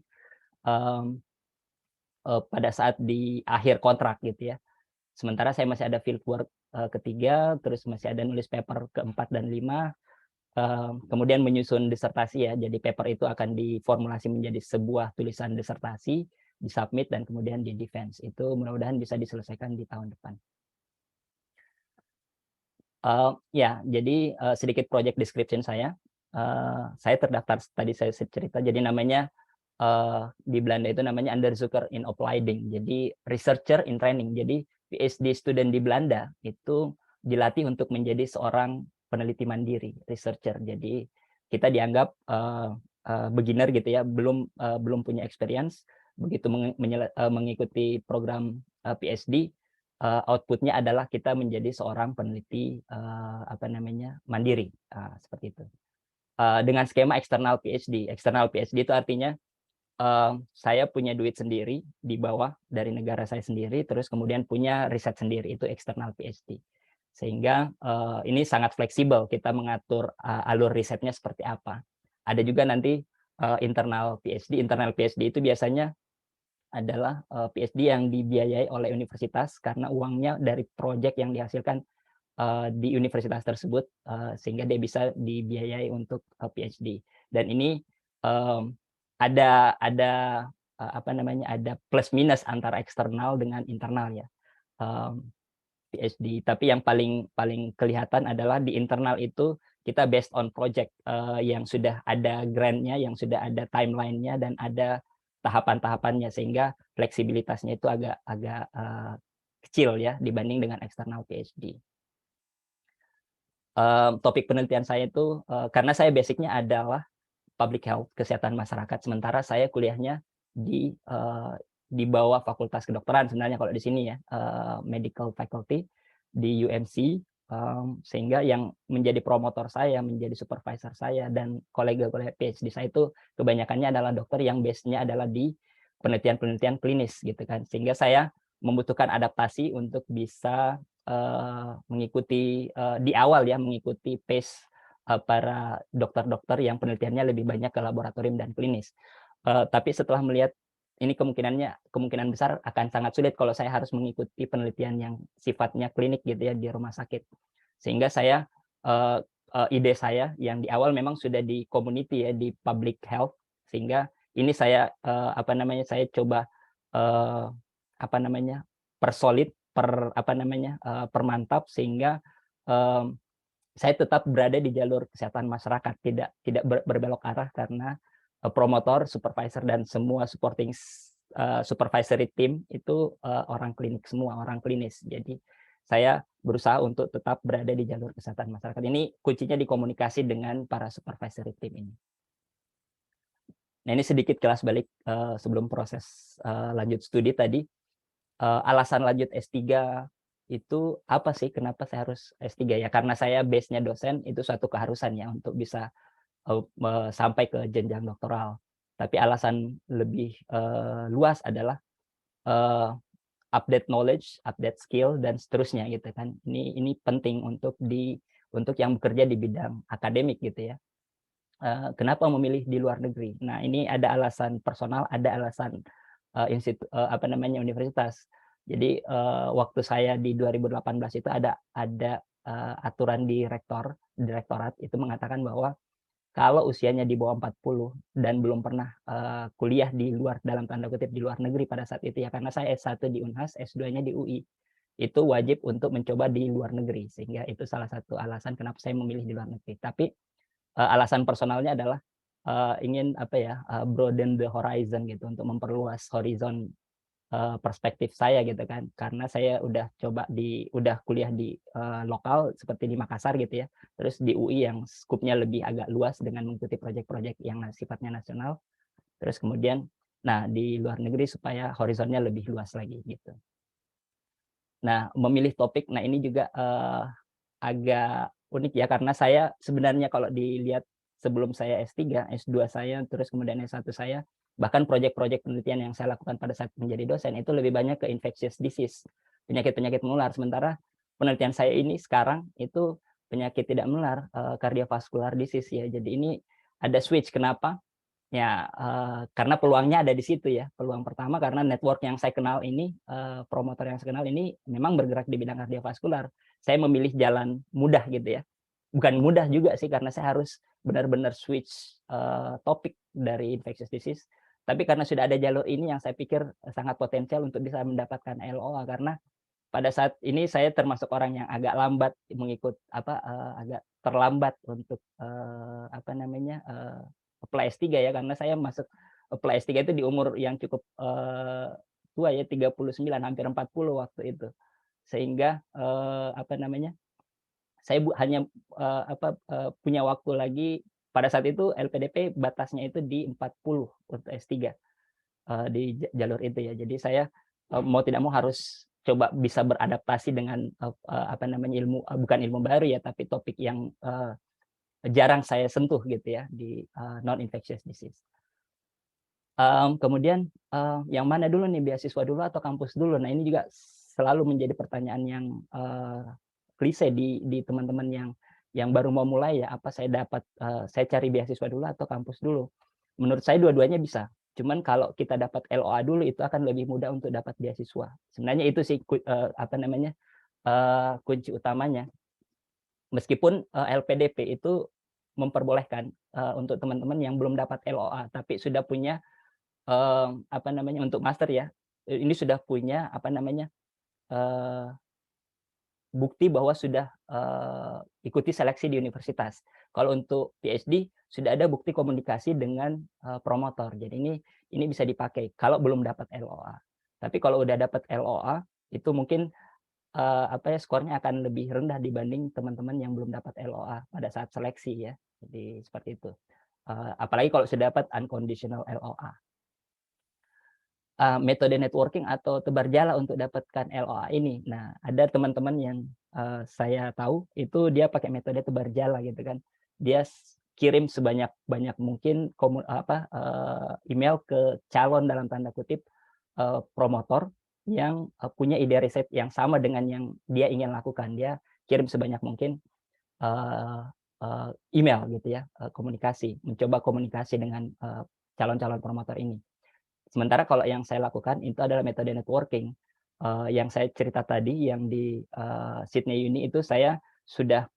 pada saat di akhir kontrak gitu ya. Sementara saya masih ada fieldwork ketiga, terus masih ada nulis paper keempat dan 5, kemudian menyusun disertasi ya. Jadi paper itu akan diformulasi menjadi sebuah tulisan disertasi, disubmit dan kemudian di defense. Itu mudah-mudahan bisa diselesaikan di tahun depan. Ya, jadi sedikit project description saya. Saya terdaftar tadi saya cerita. Jadi namanya di Belanda itu namanya Onderzoeker in Opleiding. Jadi researcher in training. Jadi PhD student di Belanda itu dilatih untuk menjadi seorang peneliti mandiri, researcher. Jadi kita dianggap beginner gitu ya, belum punya experience. Begitu mengikuti program PhD, outputnya adalah kita menjadi seorang peneliti mandiri, seperti itu. Dengan skema eksternal PhD. Eksternal PhD itu artinya saya punya duit sendiri di bawah dari negara saya sendiri, terus kemudian punya riset sendiri, itu eksternal PhD. Sehingga ini sangat fleksibel, kita mengatur alur risetnya seperti apa. Ada juga nanti internal PhD. Internal PhD itu biasanya adalah PhD yang dibiayai oleh universitas karena uangnya dari proyek yang dihasilkan di universitas tersebut, sehingga dia bisa dibiayai untuk PhD. Dan ini ada plus minus antara eksternal dengan internal ya, PhD. Tapi yang paling kelihatan adalah di internal itu kita based on project yang sudah ada grant-nya, yang sudah ada timeline-nya dan ada tahapan-tahapannya, sehingga fleksibilitasnya itu agak kecil ya dibanding dengan eksternal PhD. Topik penelitian saya itu karena saya basicnya adalah public health, kesehatan masyarakat, sementara saya kuliahnya di bawah Fakultas Kedokteran sebenarnya kalau di sini ya, medical faculty di UMC, sehingga yang menjadi promotor saya, menjadi supervisor saya dan kolega-kolega PhD saya itu kebanyakannya adalah dokter yang base-nya adalah di penelitian-penelitian klinis gitu kan, sehingga saya membutuhkan adaptasi untuk bisa mengikuti di awal ya, mengikuti pace para dokter-dokter yang penelitiannya lebih banyak ke laboratorium dan klinis. Tapi setelah melihat ini kemungkinan besar akan sangat sulit kalau saya harus mengikuti penelitian yang sifatnya klinik gitu ya di rumah sakit. Sehingga saya ide saya yang di awal memang sudah di community ya, di public health, sehingga ini saya saya coba persolid, permantap sehingga saya tetap berada di jalur kesehatan masyarakat, tidak berbelok arah karena promotor, supervisor dan semua supporting supervisory team itu orang klinik semua, orang klinis. Jadi saya berusaha untuk tetap berada di jalur kesehatan masyarakat. Ini kuncinya di komunikasi dengan para supervisory team ini. Nah, ini sedikit kelas balik sebelum proses lanjut studi tadi. Alasan lanjut S3 itu apa sih, kenapa saya harus S3 ya? Karena saya base-nya dosen, itu suatu keharusan ya untuk bisa sampai ke jenjang doktoral. Tapi alasan lebih luas adalah update knowledge, update skill, dan seterusnya gitu kan. Ini penting untuk yang bekerja di bidang akademik gitu ya. Kenapa memilih di luar negeri? Nah, ini ada alasan personal, ada alasan universitas. Jadi waktu saya di 2018 itu ada aturan di direktorat itu mengatakan bahwa kalau usianya di bawah 40 dan belum pernah kuliah di luar, dalam tanda kutip, di luar negeri pada saat itu ya, karena saya S1 di Unhas, S2-nya di UI, itu wajib untuk mencoba di luar negeri, sehingga itu salah satu alasan kenapa saya memilih di luar negeri. Tapi alasan personalnya adalah ingin broaden the horizon gitu, untuk memperluas horizon perspektif saya gitu kan, karena saya udah kuliah di lokal seperti di Makassar gitu ya, terus di UI yang skupnya lebih agak luas dengan mengikuti proyek-proyek yang sifatnya nasional, terus kemudian di luar negeri supaya horizonnya lebih luas lagi gitu. Nah, memilih topik, ini juga agak unik ya, karena saya sebenarnya kalau dilihat sebelum saya S3, S2 saya, terus kemudian S1 saya, bahkan proyek-proyek penelitian yang saya lakukan pada saat menjadi dosen itu lebih banyak ke infectious disease, penyakit-penyakit menular. Sementara penelitian saya ini sekarang itu penyakit tidak menular, cardiovascular disease ya. Jadi ini ada switch. Kenapa? Ya, karena peluangnya ada di situ ya. Peluang pertama karena network yang saya kenal ini, promotor yang saya kenal ini memang bergerak di bidang kardiovaskular. Saya memilih jalan mudah gitu ya. Bukan mudah juga sih, karena saya harus benar-benar switch topik dari infectious disease. Tapi karena sudah ada jalur ini yang saya pikir sangat potensial untuk bisa mendapatkan LOA, karena pada saat ini saya termasuk orang yang agak lambat agak terlambat untuk apply S3 ya, karena saya masuk apply S3 itu di umur yang cukup tua ya, 39 hampir 40 waktu itu. Sehingga saya hanya punya waktu lagi pada saat itu. LPDP batasnya itu di 40 untuk S3 di jalur itu ya. Jadi saya mau tidak mau harus coba bisa beradaptasi dengan ilmu, bukan ilmu baru ya, tapi topik yang jarang saya sentuh gitu ya di non infectious disease. Kemudian yang mana dulu nih, beasiswa dulu atau kampus dulu? Nah, ini juga selalu menjadi pertanyaan yang klise di teman-teman yang baru mau mulai ya. Apa saya cari beasiswa dulu atau kampus dulu? Menurut saya dua-duanya bisa. Cuman kalau kita dapat LOA dulu itu akan lebih mudah untuk dapat beasiswa. Sebenarnya itu sih kunci utamanya. Meskipun LPDP itu memperbolehkan untuk teman-teman yang belum dapat LOA tapi sudah punya untuk master ya, ini sudah punya bukti bahwa sudah ikuti seleksi di universitas. Kalau untuk PhD sudah ada bukti komunikasi dengan promotor. Jadi ini bisa dipakai kalau belum dapat LOA. Tapi kalau udah dapat LOA itu mungkin skornya akan lebih rendah dibanding teman-teman yang belum dapat LOA pada saat seleksi ya. Jadi seperti itu. Apalagi kalau sudah dapat unconditional LOA. Metode networking atau tebar jala untuk dapatkan LOA ini. Nah, ada teman-teman yang saya tahu itu dia pakai metode tebar jala gitu kan. Dia kirim sebanyak mungkin email ke calon dalam tanda kutip promotor yang punya ide riset yang sama dengan yang dia ingin lakukan. Dia kirim sebanyak mungkin email gitu ya, mencoba komunikasi dengan calon-calon promotor ini. Sementara kalau yang saya lakukan itu adalah metode networking. Yang saya cerita tadi yang di Sydney Uni itu saya sudah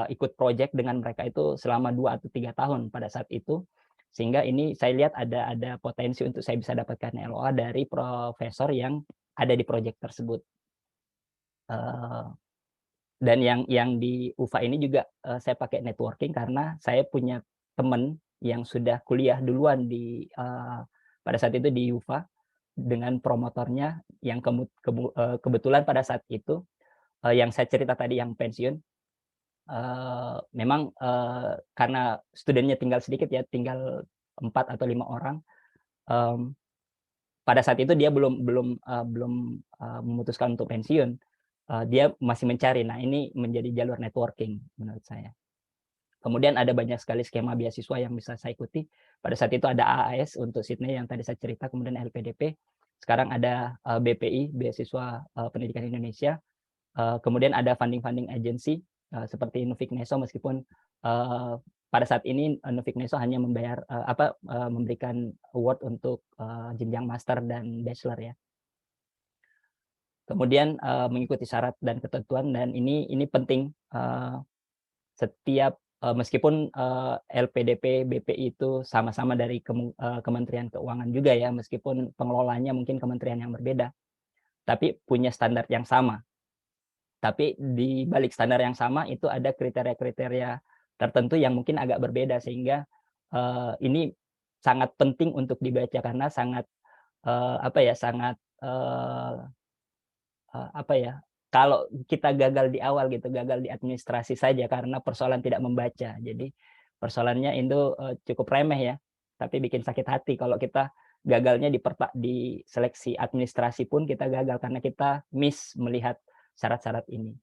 ikut project dengan mereka itu selama 2 atau 3 tahun pada saat itu. Sehingga ini saya lihat ada potensi untuk saya bisa dapatkan LOA dari profesor yang ada di project tersebut. Dan yang di UVA ini juga saya pakai networking karena saya punya teman yang sudah kuliah duluan pada saat itu di UVA dengan promotornya yang kebetulan pada saat itu yang saya cerita tadi yang pensiun. Memang karena studennya tinggal sedikit ya, tinggal 4 atau 5 orang. Pada saat itu dia belum memutuskan untuk pensiun. Dia masih mencari. Nah, ini menjadi jalur networking menurut saya. Kemudian ada banyak sekali skema beasiswa yang bisa saya ikuti. Pada saat itu ada AAS untuk Sydney yang tadi saya cerita, kemudian LPDP. Sekarang ada BPI, Beasiswa Pendidikan Indonesia. Kemudian ada funding agency seperti Nufik Neso, meskipun pada saat ini Nufik Neso hanya memberikan award untuk jenjang master dan bachelor ya. Kemudian mengikuti syarat dan ketentuan, dan ini penting. Setiap meskipun LPDP, BPI itu sama-sama dari Kementerian Keuangan juga ya, meskipun pengelolanya mungkin kementerian yang berbeda, tapi punya standar yang sama. Tapi di balik standar yang sama itu ada kriteria-kriteria tertentu yang mungkin agak berbeda, sehingga ini sangat penting untuk dibaca karena sangat kalau kita gagal di awal gitu, gagal di administrasi saja karena persoalan tidak membaca. Jadi persoalannya itu cukup remeh ya, tapi bikin sakit hati kalau kita gagalnya di seleksi administrasi pun kita gagal karena kita miss melihat syarat-syarat ini.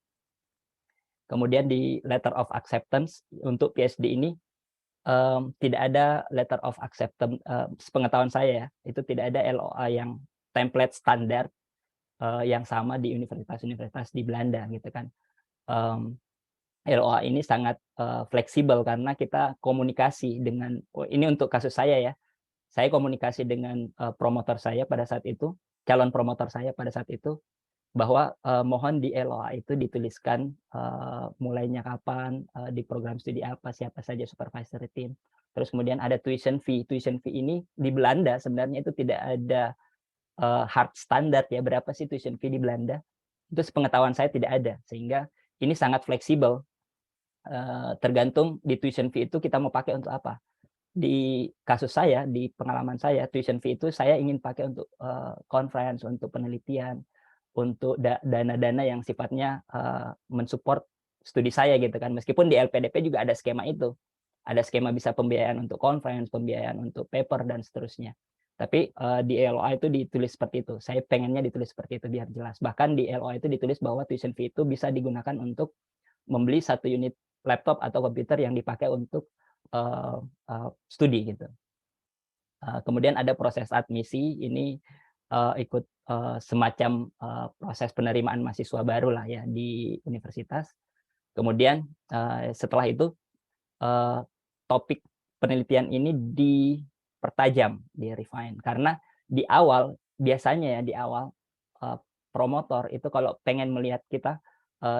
Kemudian di letter of acceptance untuk PhD ini tidak ada letter of acceptance, sepengetahuan saya ya, itu tidak ada LOA yang template standar yang sama di universitas-universitas di Belanda gitu kan. LOA ini sangat fleksibel karena kita komunikasi dengan, ini untuk kasus saya ya, saya komunikasi dengan promotor saya pada saat itu, calon promotor saya pada saat itu, bahwa mohon di LOA itu dituliskan mulainya kapan, di program studi apa, siapa saja supervisory team. Terus kemudian ada tuition fee. Tuition fee ini di Belanda sebenarnya itu tidak ada hard standard ya, berapa sih tuition fee di Belanda. Itu sepengetahuan saya tidak ada, sehingga ini sangat fleksibel. Tergantung di tuition fee itu kita mau pakai untuk apa. Di kasus saya, di pengalaman saya, tuition fee itu saya ingin pakai untuk conference, untuk penelitian, untuk dana-dana yang sifatnya mensupport studi saya gitu kan. Meskipun di LPDP juga ada skema itu. Ada skema bisa pembiayaan untuk conference, pembiayaan untuk paper dan seterusnya. Tapi di LOA itu ditulis seperti itu. Saya pengennya ditulis seperti itu biar jelas. Bahkan di LOA itu ditulis bahwa tuition fee itu bisa digunakan untuk membeli 1 unit laptop atau komputer yang dipakai untuk studi gitu. Kemudian ada proses admisi, ini ikut semacam proses penerimaan mahasiswa baru lah ya di universitas. Kemudian setelah itu topik penelitian ini dipertajam, di-refine, karena di awal biasanya ya di awal promotor itu kalau pengen melihat kita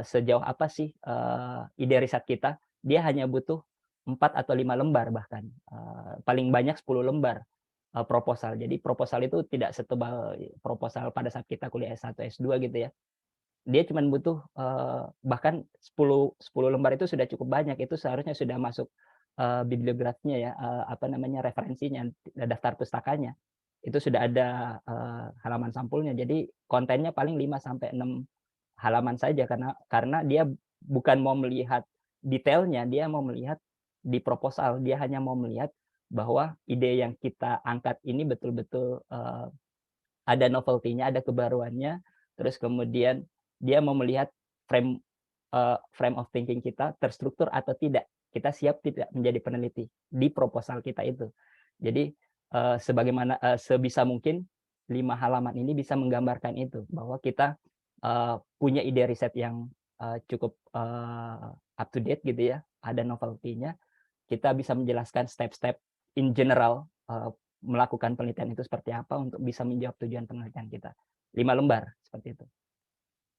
sejauh apa sih ide riset kita, dia hanya butuh 4 atau 5 lembar bahkan, paling banyak 10 lembar proposal. Jadi proposal itu tidak setebal proposal pada saat kita kuliah S1, S2 gitu ya. Dia cuma butuh bahkan 10 lembar itu sudah cukup banyak, itu seharusnya sudah masuk bibliografinya ya, referensinya, daftar pustakanya. Itu sudah ada halaman sampulnya. Jadi kontennya paling 5 sampai 6 halaman saja karena dia bukan mau melihat detailnya, dia mau melihat di proposal, dia hanya mau melihat bahwa ide yang kita angkat ini betul-betul ada novelty-nya, ada kebaruannya, terus kemudian dia mau melihat frame of thinking kita terstruktur atau tidak. Kita siap tidak menjadi peneliti di proposal kita itu. Jadi sebisa mungkin 5 halaman ini bisa menggambarkan itu, bahwa kita punya ide riset yang cukup up to date gitu ya, ada novelty-nya. Kita bisa menjelaskan step-step in general melakukan penelitian itu seperti apa untuk bisa menjawab tujuan penelitian kita. 5 lembar seperti itu.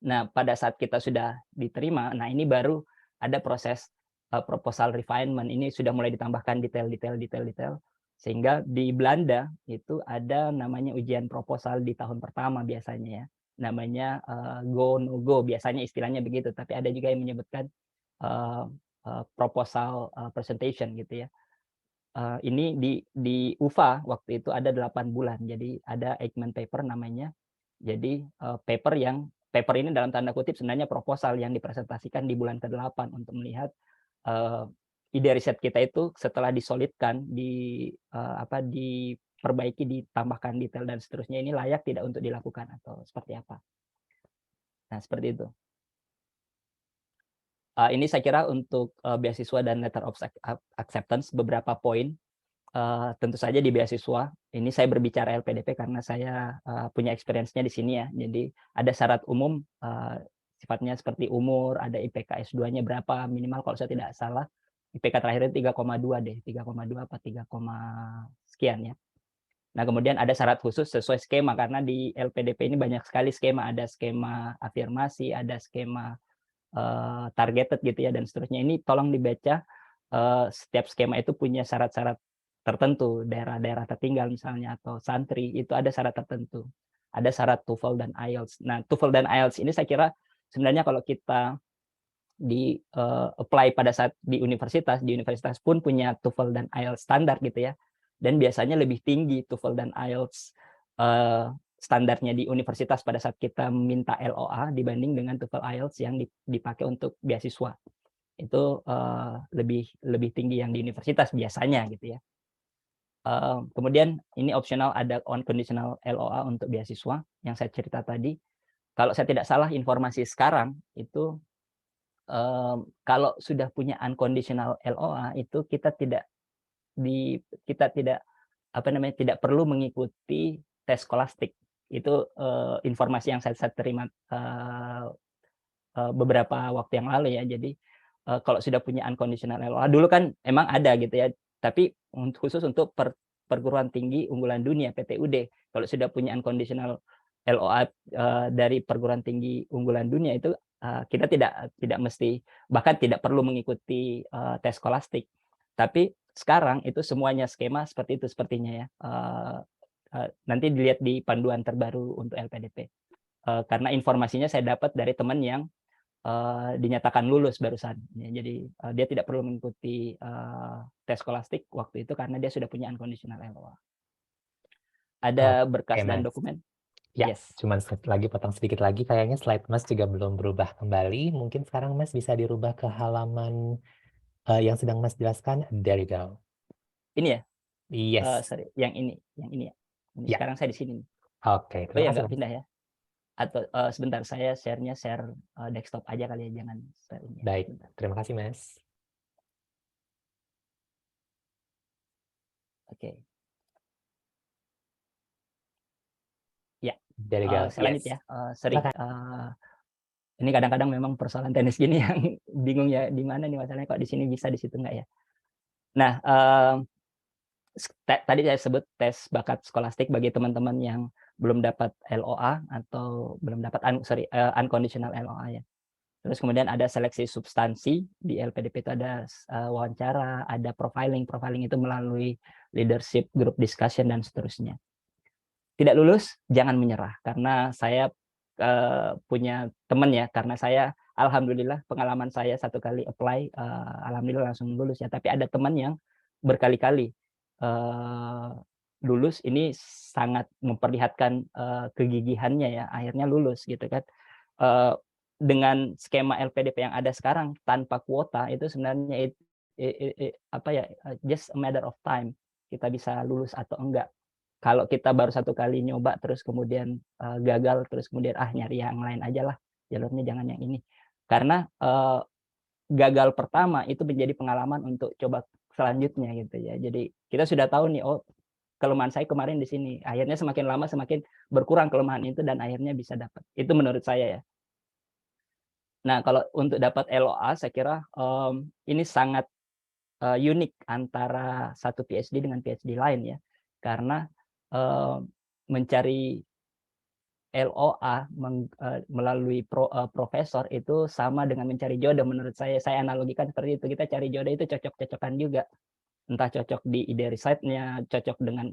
Nah, pada saat kita sudah diterima, nah ini baru ada proses proposal refinement. Ini sudah mulai ditambahkan detail, sehingga di Belanda itu ada namanya ujian proposal di tahun pertama biasanya ya. Namanya go no go, biasanya istilahnya begitu, tapi ada juga yang menyebutkan proposal presentation gitu ya. Ini di UVA waktu itu ada 8 bulan. Jadi ada Ekman paper namanya. Jadi paper ini dalam tanda kutip sebenarnya proposal yang dipresentasikan di bulan ke-8 untuk melihat ide riset kita itu setelah disolidkan, diperbaiki, ditambahkan detail dan seterusnya, ini layak tidak untuk dilakukan atau seperti apa. Nah, seperti itu. Ini saya kira untuk beasiswa dan letter of acceptance beberapa poin. Tentu saja di beasiswa ini saya berbicara LPDP karena saya punya experience-nya di sini ya. Jadi ada syarat umum sifatnya seperti umur, ada IPK S2-nya berapa minimal, kalau saya tidak salah IPK terakhirnya 3,2 deh, 3,2 apa 3, sekian ya. Nah, kemudian ada syarat khusus sesuai skema karena di LPDP ini banyak sekali skema, ada skema afirmasi, ada skema targeted gitu ya dan seterusnya. Ini tolong dibaca, setiap skema itu punya syarat-syarat tertentu, daerah-daerah tertinggal misalnya atau santri itu ada syarat tertentu. Ada syarat TOEFL dan IELTS. Nah, TOEFL dan IELTS ini saya kira sebenarnya kalau kita di apply pada saat di universitas pun punya TOEFL dan IELTS standar gitu ya. Dan biasanya lebih tinggi TOEFL dan IELTS standarnya di universitas pada saat kita minta LOA dibanding dengan TOEFL IELTS yang dipakai untuk beasiswa. Itu lebih tinggi yang di universitas biasanya gitu ya. Kemudian ini opsional ada unconditional LOA untuk beasiswa yang saya cerita tadi. Kalau saya tidak salah informasi sekarang itu kalau sudah punya unconditional LOA itu kita tidak tidak perlu mengikuti tes skolastik. Itu informasi yang saya terima beberapa waktu yang lalu ya. Jadi kalau sudah punya unconditional LOA dulu kan emang ada gitu ya. Tapi khusus untuk perguruan tinggi unggulan dunia PTUD. Kalau sudah punya unconditional LOA dari perguruan tinggi unggulan dunia itu kita tidak mesti bahkan tidak perlu mengikuti tes skolastik. Tapi sekarang itu semuanya skema seperti itu sepertinya ya. Nanti dilihat di panduan terbaru untuk LPDP. Karena informasinya saya dapat dari teman yang dinyatakan lulus barusan. Ya, jadi dia tidak perlu mengikuti tes skolastik waktu itu karena dia sudah punya unconditional LOA. Ada berkas dan dokumen. Ya, Yes. cuman potong sedikit lagi. Kayaknya slide Mas juga belum berubah kembali. Mungkin sekarang Mas bisa dirubah ke halaman yang sedang Mas jelaskan. There you go. Ini ya? Yes. Sorry, yang ini ya. Ini Ya. sekarang saya di sini. Oke, Oh ya, terima kasih. nggak pindah ya? Atau sebentar, saya share desktop aja kali ya, jangan share ini. Baik, Sebentar. terima kasih Mas. Oke. Ya, There you go. saya lanjut Yes. ya. Sorry. Ini kadang-kadang memang persoalan teknis gini yang bingung ya, di mana nih masalahnya, kok di sini bisa, di situ enggak ya. Nah, tadi saya sebut tes bakat skolastik bagi teman-teman yang belum dapat LOA atau belum dapat unconditional LOA ya. Terus kemudian ada seleksi substansi, di LPDP itu ada wawancara, ada profiling. Profiling itu melalui leadership, group discussion dan seterusnya. Tidak lulus, jangan menyerah karena saya punya teman ya, karena saya alhamdulillah pengalaman saya satu kali apply alhamdulillah langsung lulus ya, tapi ada teman yang berkali-kali lulus. Ini sangat memperlihatkan kegigihannya ya, akhirnya lulus gitu kan. Dengan skema LPDP yang ada sekarang tanpa kuota itu sebenarnya just a matter of time kita bisa lulus atau enggak. Kalau kita baru satu kali nyoba terus kemudian gagal, terus kemudian nyari yang lain aja lah, jalurnya jangan yang ini. Karena gagal pertama itu menjadi pengalaman untuk coba selanjutnya gitu ya. Jadi kita sudah tahu nih, oh kelemahan saya kemarin di sini. Akhirnya semakin lama semakin berkurang kelemahan itu dan akhirnya bisa dapat. Itu menurut saya ya. Nah, kalau untuk dapat LOA saya kira ini sangat unik antara satu PhD dengan PhD lain ya. Karena mencari LOA melalui profesor itu sama dengan mencari jodoh menurut saya. Saya analogikan seperti itu. Kita cari jodoh itu cocok-cocokan juga. Entah cocok di ide risetnya, cocok dengan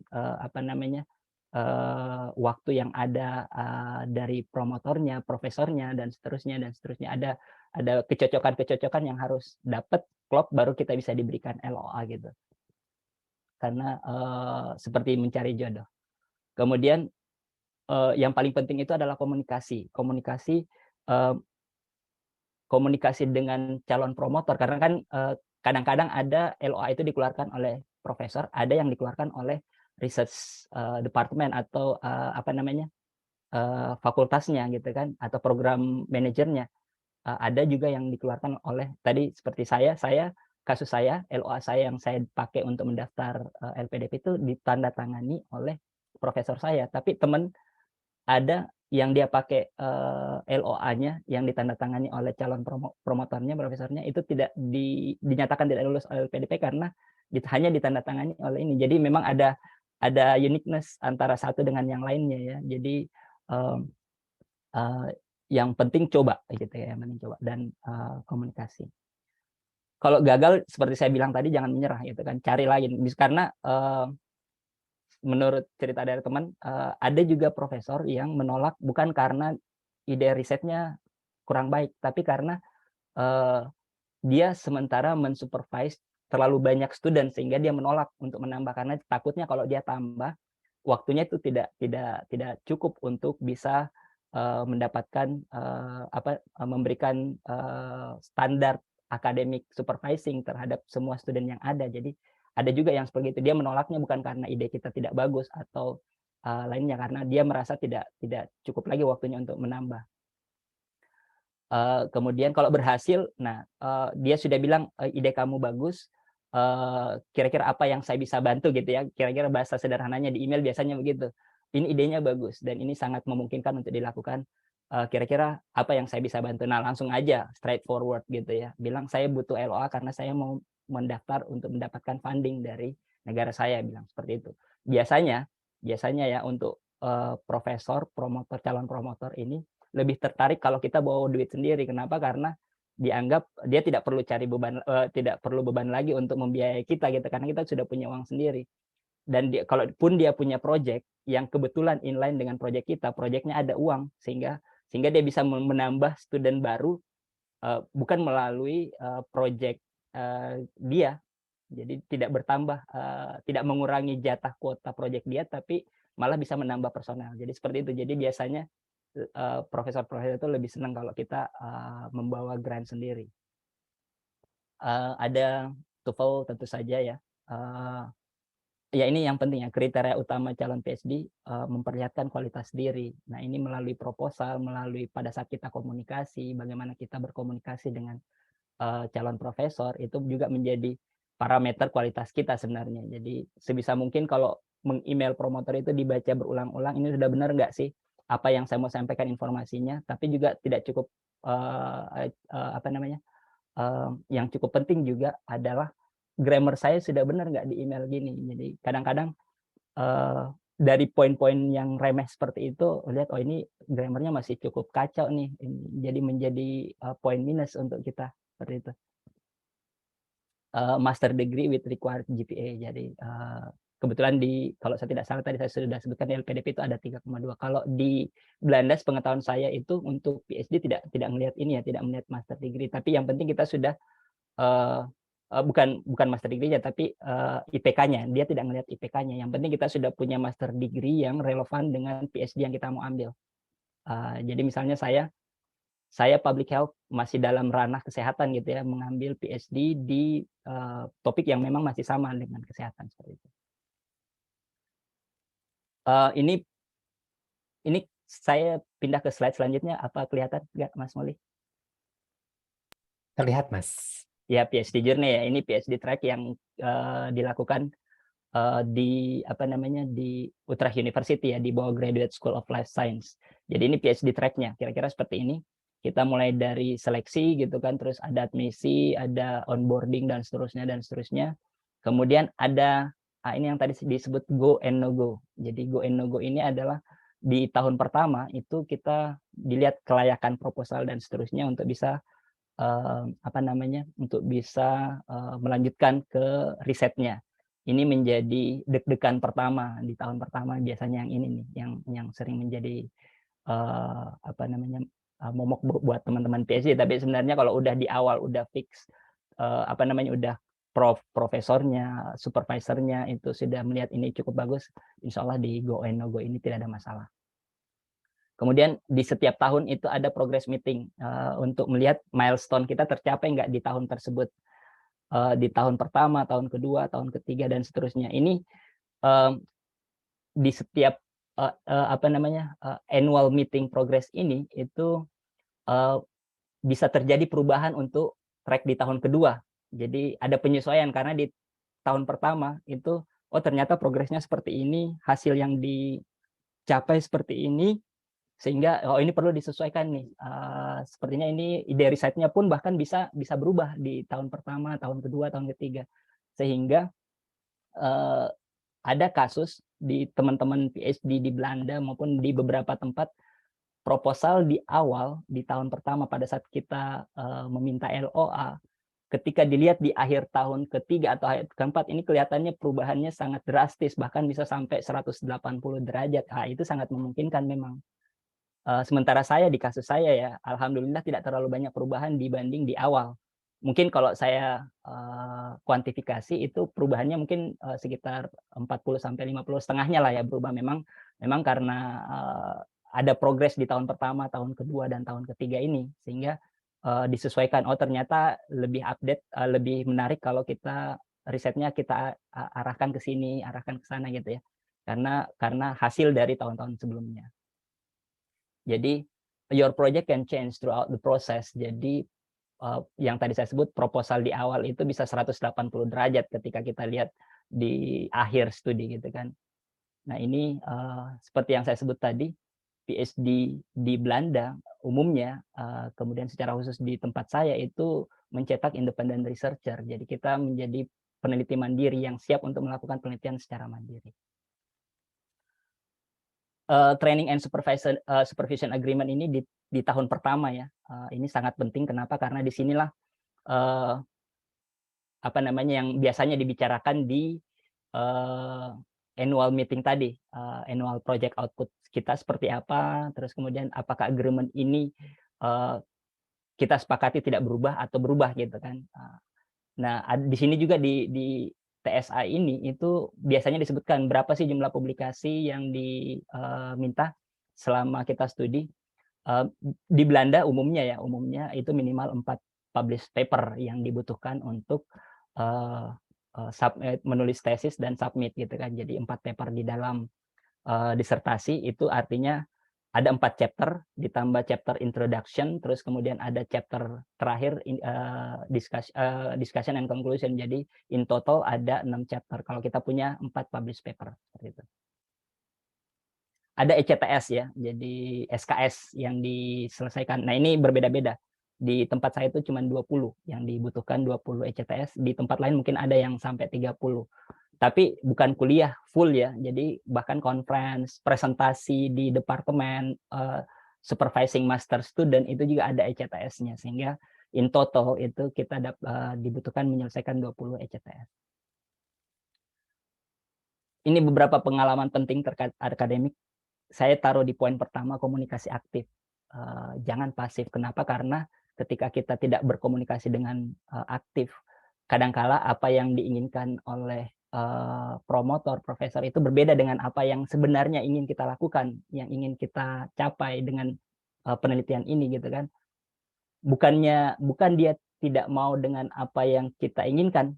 waktu yang ada dari promotornya, profesornya dan seterusnya dan seterusnya. Ada kecocokan-kecocokan yang harus dapat klop baru kita bisa diberikan LOA gitu. Karena seperti mencari jodoh. Kemudian yang paling penting itu adalah komunikasi dengan calon promotor, karena kan kadang-kadang ada LOA itu dikeluarkan oleh profesor, ada yang dikeluarkan oleh research department atau fakultasnya gitu kan, atau program manajernya. ada juga yang dikeluarkan oleh tadi seperti kasus saya, LOA saya yang saya pakai untuk mendaftar LPDP itu ditandatangani oleh profesor saya, tapi teman ada yang dia pakai LOA-nya yang ditandatangani oleh calon promotornya, profesornya itu tidak dinyatakan tidak lulus LPDP karena hanya ditandatangani oleh ini. Jadi memang ada uniqueness antara satu dengan yang lainnya ya. Jadi yang penting coba gitu ya, yang penting coba dan komunikasi. Kalau gagal seperti saya bilang tadi jangan menyerah gitu kan, cari lagi karena menurut cerita dari teman ada juga profesor yang menolak bukan karena ide risetnya kurang baik, tapi karena dia sementara mensupervise terlalu banyak student sehingga dia menolak untuk menambah karena takutnya kalau dia tambah waktunya itu tidak cukup untuk bisa mendapatkan memberikan standar academic supervising terhadap semua student yang ada. Jadi ada juga yang seperti itu. Dia menolaknya bukan karena ide kita tidak bagus atau lainnya, karena dia merasa tidak cukup lagi waktunya untuk menambah. Kemudian kalau berhasil, nah dia sudah bilang ide kamu bagus. Kira-kira apa yang saya bisa bantu gitu ya. Kira-kira bahasa sederhananya di email biasanya begitu. Ini idenya bagus dan ini sangat memungkinkan untuk dilakukan. Kira-kira apa yang saya bisa bantu? Nah langsung aja straightforward gitu ya. Bilang saya butuh LOA karena saya mau mendaftar untuk mendapatkan funding dari negara saya, bilang seperti itu. Biasanya ya untuk profesor, promotor, calon promotor ini lebih tertarik kalau kita bawa duit sendiri. Kenapa? Karena dianggap dia tidak perlu cari beban, tidak perlu beban lagi untuk membiayai kita gitu, karena kita sudah punya uang sendiri. Dan kalaupun dia punya project yang kebetulan inline dengan project kita, projectnya ada uang, sehingga dia bisa menambah student baru bukan melalui project dia. Jadi tidak bertambah, tidak mengurangi jatah kuota project dia, tapi malah bisa menambah personel. Jadi seperti itu. Jadi biasanya profesor-profesor itu lebih senang kalau kita membawa grant sendiri. Ada TOEFL tentu saja ya. Ya ini yang penting ya, kriteria utama calon PhD memperlihatkan kualitas diri. Nah ini melalui proposal, melalui pada saat kita komunikasi, bagaimana kita berkomunikasi dengan calon profesor, itu juga menjadi parameter kualitas kita sebenarnya. Jadi sebisa mungkin kalau meng-email promotor itu dibaca berulang-ulang, ini sudah benar nggak sih apa yang saya mau sampaikan informasinya, tapi juga tidak cukup yang cukup penting juga adalah grammar saya sudah benar nggak di email gini. Jadi kadang-kadang dari poin-poin yang remeh seperti itu lihat oh ini grammarnya masih cukup kacau nih, jadi menjadi poin minus untuk kita seperti itu. Master degree with required GPA. Jadi kebetulan kalau saya tidak salah tadi saya sudah sebutkan di LPDP itu ada 3,2. Kalau di Belanda pengetahuan saya itu untuk PhD tidak melihat ini ya, tidak melihat master degree. Tapi yang penting kita sudah bukan master degree-nya tapi IPK-nya. Dia tidak melihat IPK-nya. Yang penting kita sudah punya master degree yang relevan dengan PhD yang kita mau ambil. Jadi misalnya saya public health masih dalam ranah kesehatan gitu ya, mengambil PhD di topik yang memang masih sama dengan kesehatan seperti itu. Ini saya pindah ke slide selanjutnya, apa kelihatan nggak Mas Moli? Terlihat Mas. Ya PhD journey ya, ini PhD track yang dilakukan di Utrecht University ya, di bawah Graduate School of Life Science. Jadi ini PhD track-nya kira-kira seperti ini. Kita mulai dari seleksi gitu kan, terus ada admisi, ada onboarding dan seterusnya. Kemudian ada ini yang tadi disebut go and no go. Jadi go and no go ini adalah di tahun pertama itu kita dilihat kelayakan proposal dan seterusnya untuk bisa untuk bisa melanjutkan ke risetnya. Ini menjadi deg-degan pertama di tahun pertama, biasanya yang ini nih yang sering menjadi momok buat teman-teman PhD. Tapi sebenarnya kalau udah di awal udah fix udah profesornya, supervisornya itu sudah melihat ini cukup bagus, insya Allah di go and no go ini tidak ada masalah. Kemudian di setiap tahun itu ada progress meeting untuk melihat milestone kita tercapai nggak di tahun tersebut. Di tahun pertama, tahun kedua, tahun ketiga dan seterusnya. Ini di setiap annual meeting progress ini itu bisa terjadi perubahan untuk track di tahun kedua. Jadi ada penyesuaian karena di tahun pertama itu, oh ternyata progresnya seperti ini, hasil yang dicapai seperti ini, sehingga oh ini perlu disesuaikan nih. Sepertinya ini ide risetnya pun bahkan bisa berubah di tahun pertama, tahun kedua, tahun ketiga. Sehingga ada kasus di teman-teman PhD di Belanda maupun di beberapa tempat, proposal di awal di tahun pertama pada saat kita meminta LOA, ketika dilihat di akhir tahun ketiga atau akhir keempat, ini kelihatannya perubahannya sangat drastis, bahkan bisa sampai 180 derajat. Itu sangat memungkinkan memang. Sementara saya di kasus saya ya, alhamdulillah tidak terlalu banyak perubahan dibanding di awal. Mungkin kalau saya kuantifikasi itu perubahannya mungkin sekitar 40 sampai 50, setengahnya lah ya berubah, memang karena ada progres di tahun pertama, tahun kedua dan tahun ketiga ini, sehingga disesuaikan. Oh ternyata lebih update, lebih menarik kalau kita risetnya kita arahkan ke sini, arahkan ke sana gitu ya. Karena hasil dari tahun-tahun sebelumnya. Jadi your project can change throughout the process. Jadi yang tadi saya sebut proposal di awal itu bisa 180 derajat ketika kita lihat di akhir studi gitu kan. Nah ini seperti yang saya sebut tadi, PhD di Belanda umumnya, kemudian secara khusus di tempat saya itu mencetak independent researcher. Jadi kita menjadi peneliti mandiri yang siap untuk melakukan penelitian secara mandiri. Training and supervision agreement ini di tahun pertama ya, ini sangat penting. Kenapa? Karena di sinilah apa namanya yang biasanya dibicarakan di annual meeting tadi, annual project output kita seperti apa, terus kemudian apakah agreement ini kita sepakati tidak berubah atau berubah gitu kan. Nah di sini juga di TSA ini itu biasanya disebutkan berapa sih jumlah publikasi yang diminta selama kita studi. Di Belanda umumnya itu minimal 4 published paper yang dibutuhkan untuk menulis tesis dan submit gitu kan. Jadi 4 paper di dalam disertasi itu artinya ada 4 chapter ditambah chapter introduction, terus kemudian ada chapter terakhir discussion and conclusion. Jadi in total ada 6 chapter kalau kita punya 4 published paper seperti itu. Ada ECTS ya, jadi SKS yang diselesaikan. Nah ini berbeda-beda. Di tempat saya itu cuma 20 yang dibutuhkan, 20 ECTS. Di tempat lain mungkin ada yang sampai 30. Tapi bukan kuliah full ya, jadi bahkan conference, presentasi di departemen, supervising master student itu juga ada ECTS-nya, sehingga in total itu kita dibutuhkan menyelesaikan 20 ECTS. Ini beberapa pengalaman penting terkait akademik. Saya taruh di poin pertama, komunikasi aktif. Jangan pasif. Kenapa? Karena ketika kita tidak berkomunikasi dengan aktif, kadangkala apa yang diinginkan oleh promotor, profesor itu berbeda dengan apa yang sebenarnya ingin kita lakukan, yang ingin kita capai dengan penelitian ini gitu kan. Bukan dia tidak mau dengan apa yang kita inginkan,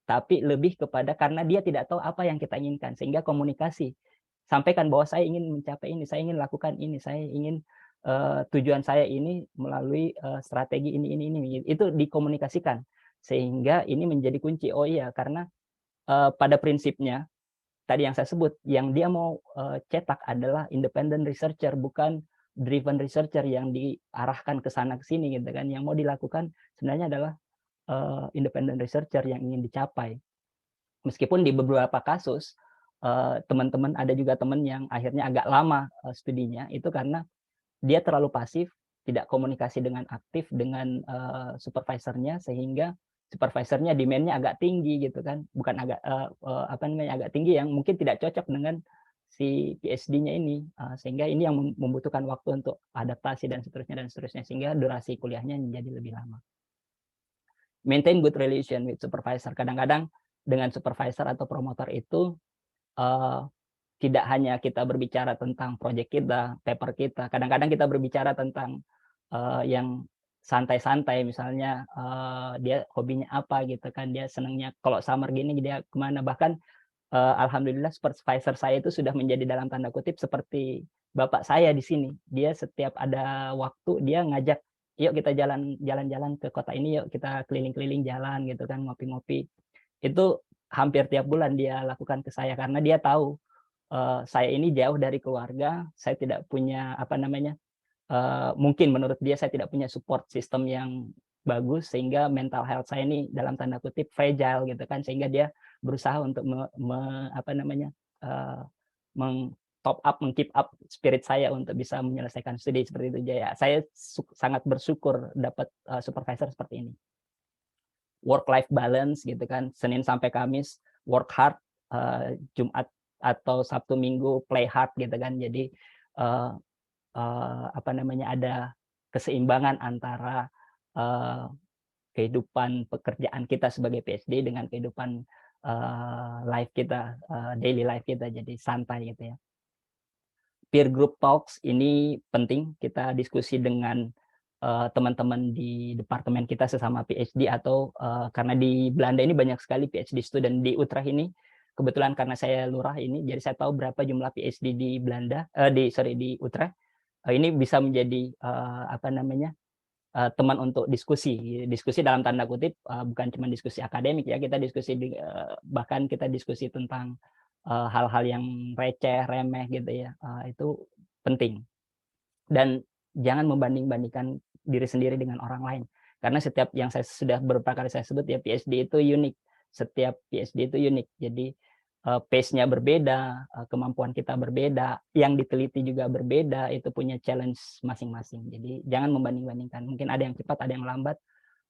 tapi lebih kepada karena dia tidak tahu apa yang kita inginkan, sehingga komunikasi. Sampaikan bahwa saya ingin mencapai ini, saya ingin lakukan ini, saya ingin tujuan saya ini melalui strategi ini. Itu dikomunikasikan, sehingga ini menjadi kunci. Oh iya, karena pada prinsipnya tadi yang saya sebut, yang dia mau cetak adalah independent researcher, bukan driven researcher yang diarahkan ke sana ke sini gitu kan. Yang mau dilakukan sebenarnya adalah independent researcher yang ingin dicapai. Meskipun di beberapa kasus teman-teman ada juga teman yang akhirnya agak lama studinya itu karena dia terlalu pasif, tidak komunikasi dengan aktif dengan supervisornya, sehingga supervisornya demand-nya agak tinggi gitu kan, bukan agak tinggi yang mungkin tidak cocok dengan si PhD-nya ini, sehingga ini yang membutuhkan waktu untuk adaptasi dan seterusnya, sehingga durasi kuliahnya menjadi lebih lama. Maintain good relation with supervisor. Kadang-kadang dengan supervisor atau promotor itu tidak hanya kita berbicara tentang proyek kita, paper kita, kadang-kadang kita berbicara tentang yang santai-santai, misalnya dia hobinya apa gitu kan, dia senangnya kalau summer gini dia kemana. Bahkan alhamdulillah supervisor saya itu sudah menjadi dalam tanda kutip seperti bapak saya di sini. Dia setiap ada waktu dia ngajak yuk kita jalan-jalan ke kota ini, yuk kita keliling-keliling jalan gitu kan, ngopi-ngopi. Itu hampir tiap bulan dia lakukan ke saya karena dia tahu saya ini jauh dari keluarga, saya tidak punya apa namanya, mungkin menurut dia saya tidak punya support system yang bagus sehingga mental health saya ini dalam tanda kutip fragile gitu kan, sehingga dia berusaha untuk apa namanya, top up, keep up spirit saya untuk bisa menyelesaikan studi seperti itu. Jaya saya sangat bersyukur dapat supervisor seperti ini. Work life balance gitu kan, Senin sampai Kamis work hard, Jumat atau Sabtu Minggu play hard gitu kan. Jadi apa namanya, ada keseimbangan antara kehidupan pekerjaan kita sebagai PhD dengan kehidupan life kita, daily life kita, jadi santai gitu ya. Peer group talks ini penting, kita diskusi dengan teman-teman di departemen kita sesama PhD atau karena di Belanda ini banyak sekali PhD student. Di Utrecht ini kebetulan karena saya lurah ini, jadi saya tahu berapa jumlah PhD di Belanda, di Utrecht. Ini bisa menjadi apa namanya, teman untuk diskusi dalam tanda kutip, bukan cuma diskusi akademik ya, kita diskusi bahkan kita diskusi tentang hal-hal yang receh, remeh gitu ya, itu penting. Dan jangan membanding-bandingkan diri sendiri dengan orang lain. Karena setiap yang saya sudah beberapa kali saya sebut ya, PhD itu unik. Setiap PhD itu unik. Jadi pace-nya berbeda, kemampuan kita berbeda, yang diteliti juga berbeda, itu punya challenge masing-masing. Jadi jangan membanding-bandingkan. Mungkin ada yang cepat, ada yang lambat.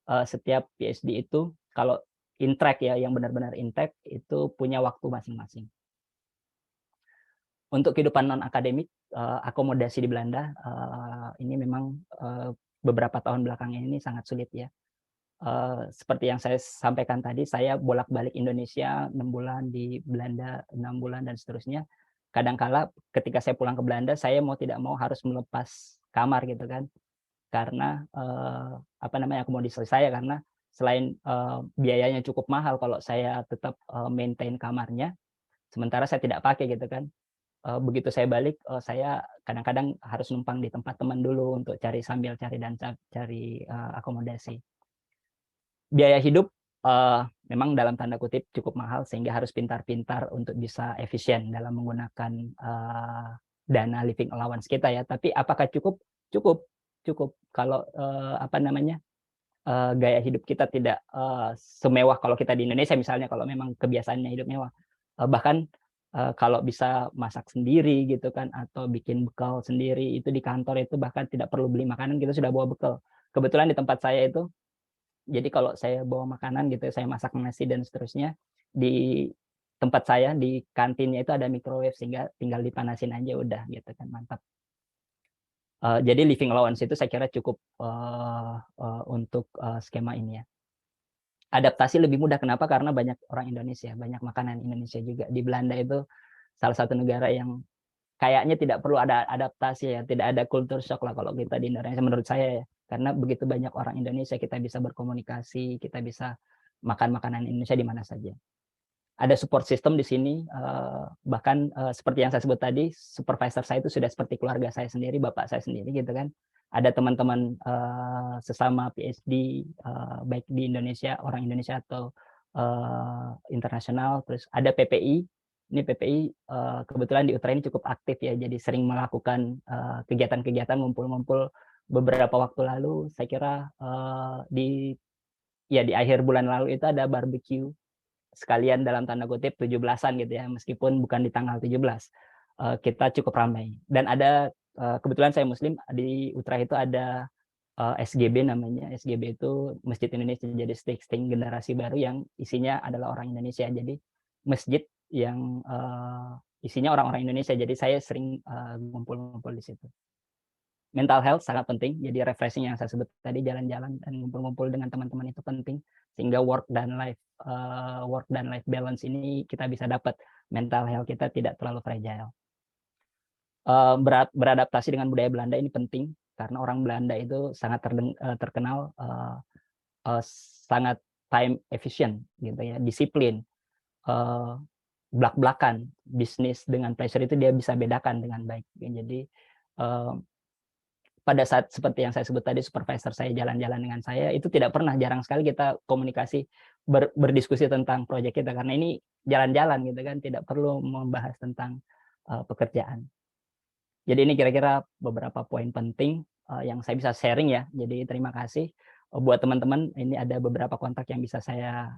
Setiap PhD itu kalau in track ya, yang benar-benar in track itu punya waktu masing-masing. Untuk kehidupan non akademik, akomodasi di Belanda ini memang beberapa tahun belakangan ini sangat sulit ya. Seperti yang saya sampaikan tadi, saya bolak-balik Indonesia 6 bulan, di Belanda 6 bulan dan seterusnya. Kadangkala ketika saya pulang ke Belanda, saya mau tidak mau harus melepas kamar gitu kan, karena apa namanya, akomodasi saya, karena selain biayanya cukup mahal kalau saya tetap maintain kamarnya, sementara saya tidak pakai gitu kan. Begitu saya balik, saya kadang-kadang harus numpang di tempat teman dulu untuk sambil cari akomodasi. Biaya hidup memang dalam tanda kutip cukup mahal, sehingga harus pintar-pintar untuk bisa efisien dalam menggunakan dana living allowance kita ya. Tapi apakah cukup? Cukup, cukup. Kalau apa namanya, gaya hidup kita tidak semewah kalau kita di Indonesia misalnya, kalau memang kebiasaannya hidup mewah. Bahkan kalau bisa masak sendiri gitu kan, atau bikin bekal sendiri, itu di kantor itu bahkan tidak perlu beli makanan, kita sudah bawa bekal. Kebetulan di tempat saya itu, jadi kalau saya bawa makanan gitu, saya masak nasi dan seterusnya, di tempat saya di kantinnya itu ada microwave, sehingga tinggal dipanasin aja udah gitu kan, mantap. Jadi living allowance itu saya kira cukup untuk skema ini ya. Adaptasi lebih mudah, kenapa? Karena banyak orang Indonesia, banyak makanan Indonesia juga. Di Belanda itu salah satu negara yang kayaknya tidak perlu ada adaptasi ya, tidak ada culture shock lah kalau kita di Indonesia, menurut saya ya. Karena begitu banyak orang Indonesia, kita bisa berkomunikasi, kita bisa makan makanan Indonesia di mana saja. Ada support system di sini, bahkan seperti yang saya sebut tadi, supervisor saya itu sudah seperti keluarga saya sendiri, bapak saya sendiri gitu kan. Ada teman-teman sesama PhD, baik di Indonesia, orang Indonesia atau internasional. Terus ada PPI. Ini PPI kebetulan di Utrecht ini cukup aktif ya, jadi sering melakukan kegiatan-kegiatan, ngumpul-ngumpul. Beberapa waktu lalu, saya kira di akhir bulan lalu itu ada barbecue sekalian dalam tanda kutip 17-an gitu ya, meskipun bukan di tanggal 17. Kita cukup ramai. Dan ada kebetulan saya Muslim, di Utrecht itu ada SGB namanya. SGB itu Masjid Indonesia, jadi Sting generasi baru yang isinya adalah orang Indonesia. Jadi masjid yang isinya orang-orang Indonesia. Jadi saya sering ngumpul-ngumpul di situ. Mental health sangat penting, jadi refreshing yang saya sebut tadi, jalan-jalan dan ngumpul-ngumpul dengan teman-teman itu penting, sehingga work dan life balance ini kita bisa dapat, mental health kita tidak terlalu fragile. Beradaptasi dengan budaya Belanda ini penting, karena orang Belanda itu sangat terkenal sangat time efficient gitu ya, disiplin, belak-belakan, bisnis dengan pleasure itu dia bisa bedakan dengan baik. Jadi pada saat seperti yang saya sebut tadi, supervisor saya jalan-jalan dengan saya, itu tidak pernah, jarang sekali kita komunikasi berdiskusi tentang proyek kita, karena ini jalan-jalan gitu kan, tidak perlu membahas tentang pekerjaan. Jadi ini kira-kira beberapa poin penting yang saya bisa sharing ya. Jadi terima kasih buat teman-teman. Ini ada beberapa kontak yang bisa saya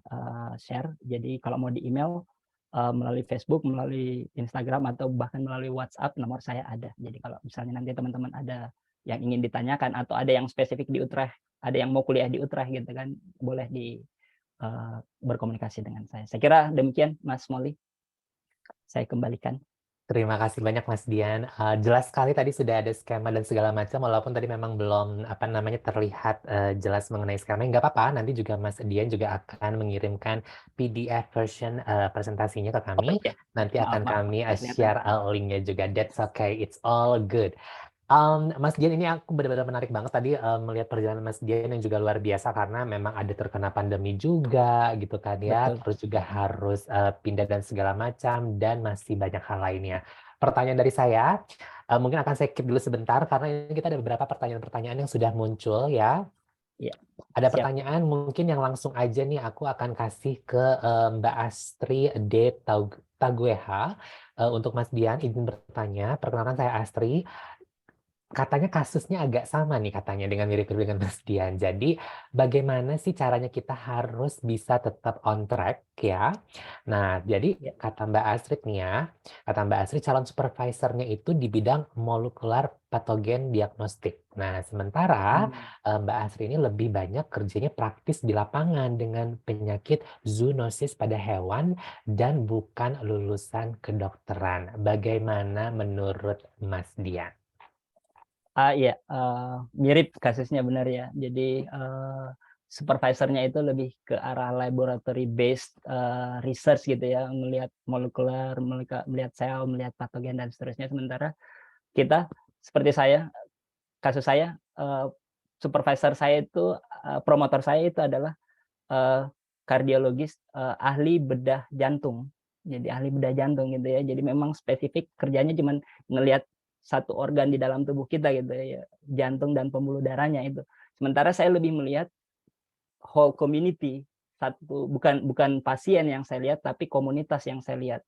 share. Jadi kalau mau di email melalui Facebook, melalui Instagram, atau bahkan melalui WhatsApp, nomor saya ada. Jadi kalau misalnya nanti teman-teman ada yang ingin ditanyakan, atau ada yang spesifik di Utrecht, ada yang mau kuliah di Utrecht gitu kan, boleh berkomunikasi dengan saya. Saya kira demikian, Mas Molly. Saya kembalikan. Terima kasih banyak Mas Dian. Jelas sekali tadi sudah ada skema dan segala macam, walaupun tadi memang belum terlihat jelas mengenai skema. Nggak apa-apa, nanti juga Mas Dian juga akan mengirimkan PDF version presentasinya ke kami. Ya. Nanti akan kami Ternyata. share linknya juga. That's okay, it's all good. Mas Dian, ini aku benar-benar menarik banget tadi melihat perjalanan Mas Dian yang juga luar biasa, karena memang ada terkena pandemi juga gitu kan ya, Betul. terus juga harus pindah dan segala macam, dan masih banyak hal lainnya. Pertanyaan dari saya, mungkin akan saya keep dulu sebentar karena ini kita ada beberapa pertanyaan-pertanyaan yang sudah muncul ya. Iya. Ada Siap. pertanyaan mungkin yang langsung aja nih aku akan kasih ke Mbak Astri D. Tagueha. Untuk Mas Dian, izin bertanya. Perkenalkan, saya Astri. Katanya kasusnya agak sama nih katanya mirip dengan Mas Dian. Jadi bagaimana sih caranya kita harus bisa tetap on track ya? Nah, jadi Ya. kata Mbak Astrid nih ya, kata Mbak Astrid calon supervisornya itu di bidang molekular patogen diagnostik. Nah, sementara Mbak Astrid ini lebih banyak kerjanya praktis di lapangan dengan penyakit zoonosis pada hewan dan bukan lulusan kedokteran. Bagaimana menurut Mas Dian? Iya, mirip kasusnya, benar ya. Jadi supervisornya itu lebih ke arah laboratory based research gitu ya, melihat molekuler, melihat sel, melihat patogen dan seterusnya. Sementara kita, seperti saya, kasus saya, supervisor saya itu, promotor saya itu adalah kardiologis, ahli bedah jantung. Jadi ahli bedah jantung gitu ya. Jadi memang spesifik kerjanya cuman ngelihat satu organ di dalam tubuh kita gitu ya, jantung dan pembuluh darahnya itu. Sementara saya lebih melihat whole community, bukan pasien yang saya lihat, tapi komunitas yang saya lihat.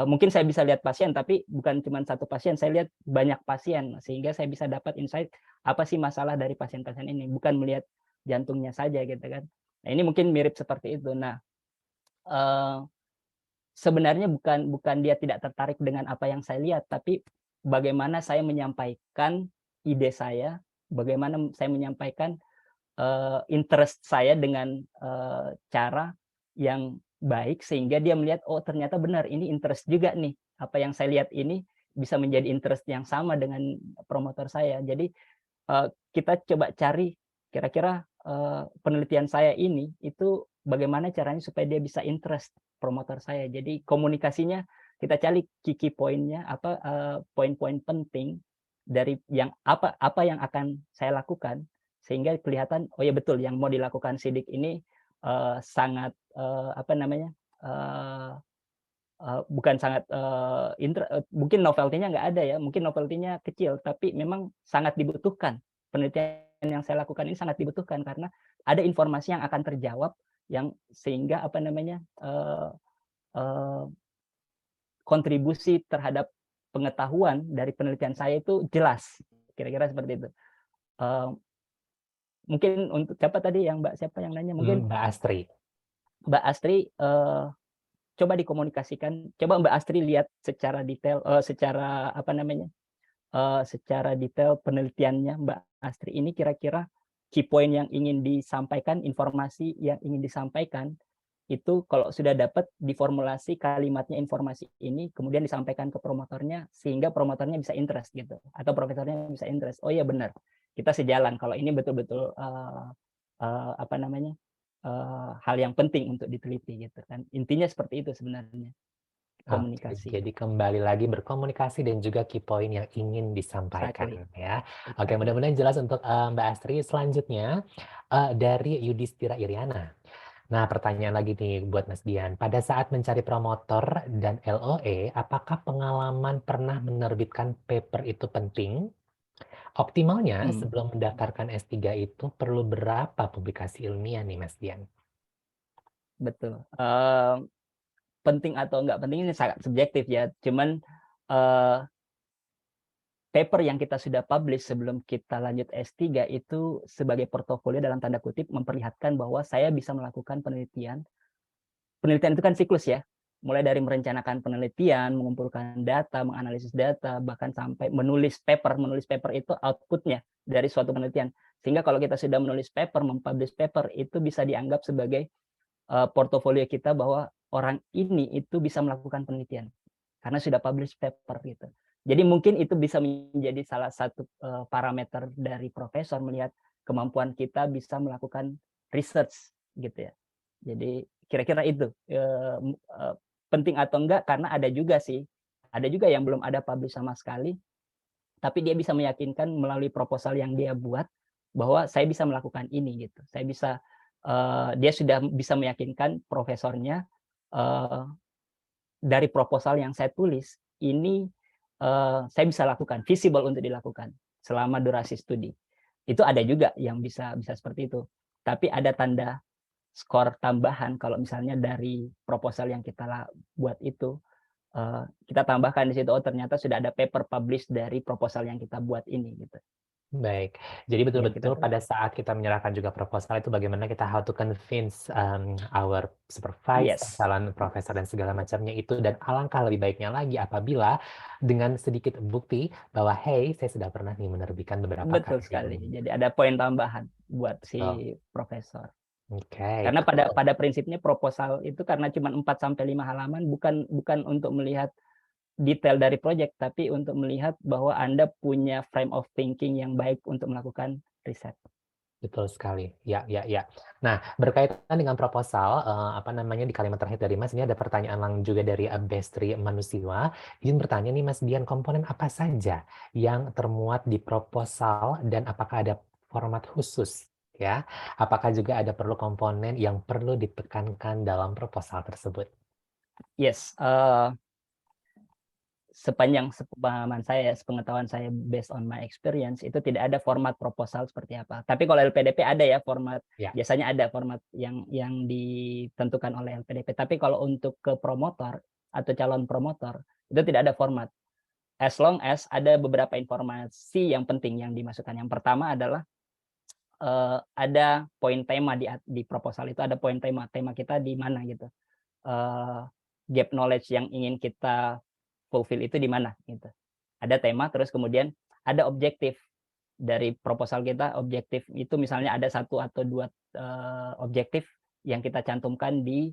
Mungkin saya bisa lihat pasien, tapi bukan cuma satu pasien, saya lihat banyak pasien, sehingga saya bisa dapat insight apa sih masalah dari pasien-pasien ini, bukan melihat jantungnya saja gitu kan. Nah, ini mungkin mirip seperti itu. Nah, sebenarnya bukan dia tidak tertarik dengan apa yang saya lihat, tapi bagaimana saya menyampaikan ide saya, bagaimana saya menyampaikan interest saya dengan cara yang baik, sehingga dia melihat, oh ternyata benar, ini interest juga nih, apa yang saya lihat ini bisa menjadi interest yang sama dengan promotor saya. Jadi kita coba cari kira-kira penelitian saya ini itu bagaimana caranya supaya dia bisa interest promotor saya. Jadi komunikasinya kita cari key poinnya, apa poin-poin penting dari yang apa yang akan saya lakukan, sehingga kelihatan, oh ya betul, yang mau dilakukan sidik ini sangat bukan sangat mungkin novelty-nya nggak ada ya, mungkin novelty-nya kecil, tapi memang sangat dibutuhkan. Penelitian yang saya lakukan ini sangat dibutuhkan karena ada informasi yang akan terjawab, yang sehingga kontribusi terhadap pengetahuan dari penelitian saya itu jelas, kira-kira seperti itu. Mungkin untuk siapa tadi yang siapa yang nanya? Mungkin Mbak Astri. Mbak Astri, coba dikomunikasikan, coba Mbak Astri lihat secara detail, secara detail penelitiannya Mbak Astri ini, kira-kira key point yang ingin disampaikan, informasi yang ingin disampaikan, itu kalau sudah dapat diformulasi kalimatnya, informasi ini kemudian disampaikan ke promotornya, sehingga promotornya bisa interest gitu, atau profesornya bisa interest. Oh iya benar, kita sejalan kalau ini betul-betul hal yang penting untuk diteliti gitu kan. Intinya seperti itu sebenarnya, komunikasi. Oke, jadi kembali lagi berkomunikasi dan juga key point yang ingin disampaikan ya. Oke, mudah-mudahan jelas untuk Mbak Astri. Selanjutnya dari Yudhistira Iriana. Nah, pertanyaan lagi nih buat Mas Dian. Pada saat mencari promotor dan LOE, apakah pengalaman pernah menerbitkan paper itu penting? Optimalnya Hmm, sebelum mendaftarkan S3 itu perlu berapa publikasi ilmiah nih Mas Dian? betul. Penting atau nggak penting ini sangat subjektif ya. Cuman eh, paper yang kita sudah publish sebelum kita lanjut S3 itu sebagai portofolio dalam tanda kutip memperlihatkan bahwa saya bisa melakukan penelitian. Penelitian itu kan siklus ya. Mulai dari merencanakan penelitian, mengumpulkan data, menganalisis data, bahkan sampai menulis paper. Menulis paper itu outputnya dari suatu penelitian. Sehingga kalau kita sudah menulis paper, mempublish paper, itu bisa dianggap sebagai portofolio kita bahwa orang ini itu bisa melakukan penelitian karena sudah publish paper gitu. Jadi mungkin itu bisa menjadi salah satu parameter dari profesor melihat kemampuan kita bisa melakukan research gitu ya. Jadi kira-kira itu penting atau enggak, karena ada juga yang belum ada publish sama sekali, tapi dia bisa meyakinkan melalui proposal yang dia buat bahwa saya bisa melakukan ini gitu. Dia sudah bisa meyakinkan profesornya dari proposal yang saya tulis ini saya bisa lakukan, visible untuk dilakukan selama durasi studi. Itu ada juga yang bisa seperti itu. Tapi ada tanda skor tambahan kalau misalnya dari proposal yang kita buat itu kita tambahkan di situ, oh ternyata sudah ada paper publish dari proposal yang kita buat ini gitu. Baik, jadi Yang kita betul-betul pada saat kita menyerahkan juga proposal itu bagaimana kita how to convince our supervisor, yes, calon profesor dan segala macamnya itu, dan alangkah lebih baiknya lagi apabila dengan sedikit bukti bahwa hey, saya sudah pernah nih menerbitkan beberapa betul karya sekali. ilmiah. Jadi ada poin tambahan buat Betul. si profesor. Oke, Karena pada prinsipnya proposal itu karena cuma 4 sampai 5 halaman bukan untuk melihat detail dari proyek, tapi untuk melihat bahwa Anda punya frame of thinking yang baik untuk melakukan riset. betul sekali. Ya, ya, ya. Nah, berkaitan dengan proposal, apa namanya di kalimat terakhir dari Mas, ini ada pertanyaan langsung juga dari Bestri Manusiwa. Izin bertanya nih Mas Dian, komponen apa saja yang termuat di proposal dan apakah ada format khusus? Ya, apakah juga ada perlu komponen yang perlu ditekankan dalam proposal tersebut? Yes, sepanjang sepemahaman saya, sepengetahuan saya based on my experience, itu tidak ada format proposal seperti apa. Tapi kalau LPDP ada ya format, Ya, biasanya ada format yang ditentukan oleh LPDP. Tapi kalau untuk ke promotor atau calon promotor, itu tidak ada format. As long as ada beberapa informasi yang penting yang dimasukkan. Yang pertama adalah ada poin tema di proposal itu, ada poin tema kita di mana gitu. Gap knowledge yang ingin kita fulfill itu di mana gitu. Ada tema, terus kemudian ada objektif dari proposal kita. Objektif itu misalnya ada 1 atau 2 objektif yang kita cantumkan di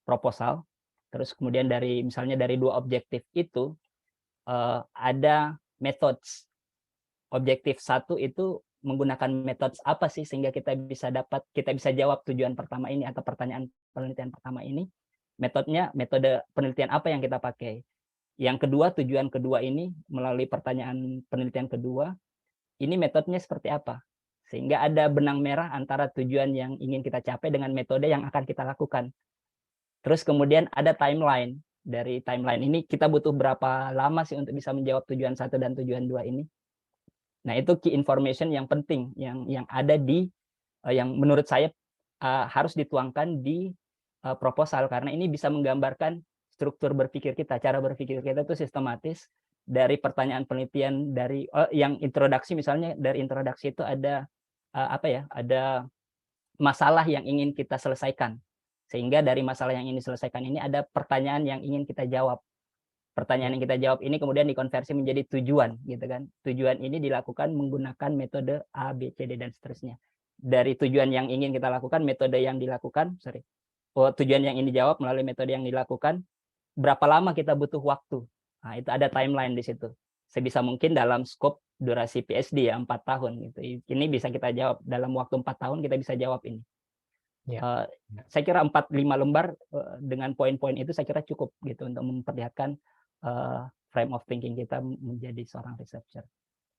proposal. Terus kemudian misalnya dari 2 objektif itu ada methods. Objektif 1 itu menggunakan metode apa sih sehingga kita bisa jawab tujuan pertama ini atau pertanyaan penelitian pertama ini. Metode penelitian apa yang kita pakai. Yang kedua, tujuan kedua ini melalui pertanyaan penelitian kedua, ini metodenya seperti apa. Sehingga ada benang merah antara tujuan yang ingin kita capai dengan metode yang akan kita lakukan. Terus kemudian ada timeline. Dari timeline ini kita butuh berapa lama sih untuk bisa menjawab tujuan 1 dan tujuan 2 ini. Nah, itu key information yang penting yang ada yang menurut saya harus dituangkan di proposal, karena ini bisa menggambarkan struktur berpikir kita, cara berpikir kita itu sistematis dari pertanyaan penelitian dari yang introduksi, misalnya dari introduksi itu ada ada masalah yang ingin kita selesaikan. Sehingga dari masalah yang ingin diselesaikan ini ada pertanyaan yang ingin kita jawab. Pertanyaan yang kita jawab ini kemudian dikonversi menjadi tujuan gitu kan. Tujuan ini dilakukan menggunakan metode A, B, C, D dan seterusnya. Dari tujuan yang ingin kita lakukan, metode yang dilakukan, tujuan yang ingin dijawab melalui metode yang dilakukan, berapa lama kita butuh waktu. Nah, itu ada timeline di situ. Sebisa mungkin dalam skop durasi PhD ya 4 tahun gitu. Ini bisa kita jawab dalam waktu 4 tahun, kita bisa jawab ini. ya. Saya kira 4-5 lembar dengan poin-poin itu saya kira cukup gitu untuk memperlihatkan frame of thinking kita menjadi seorang researcher.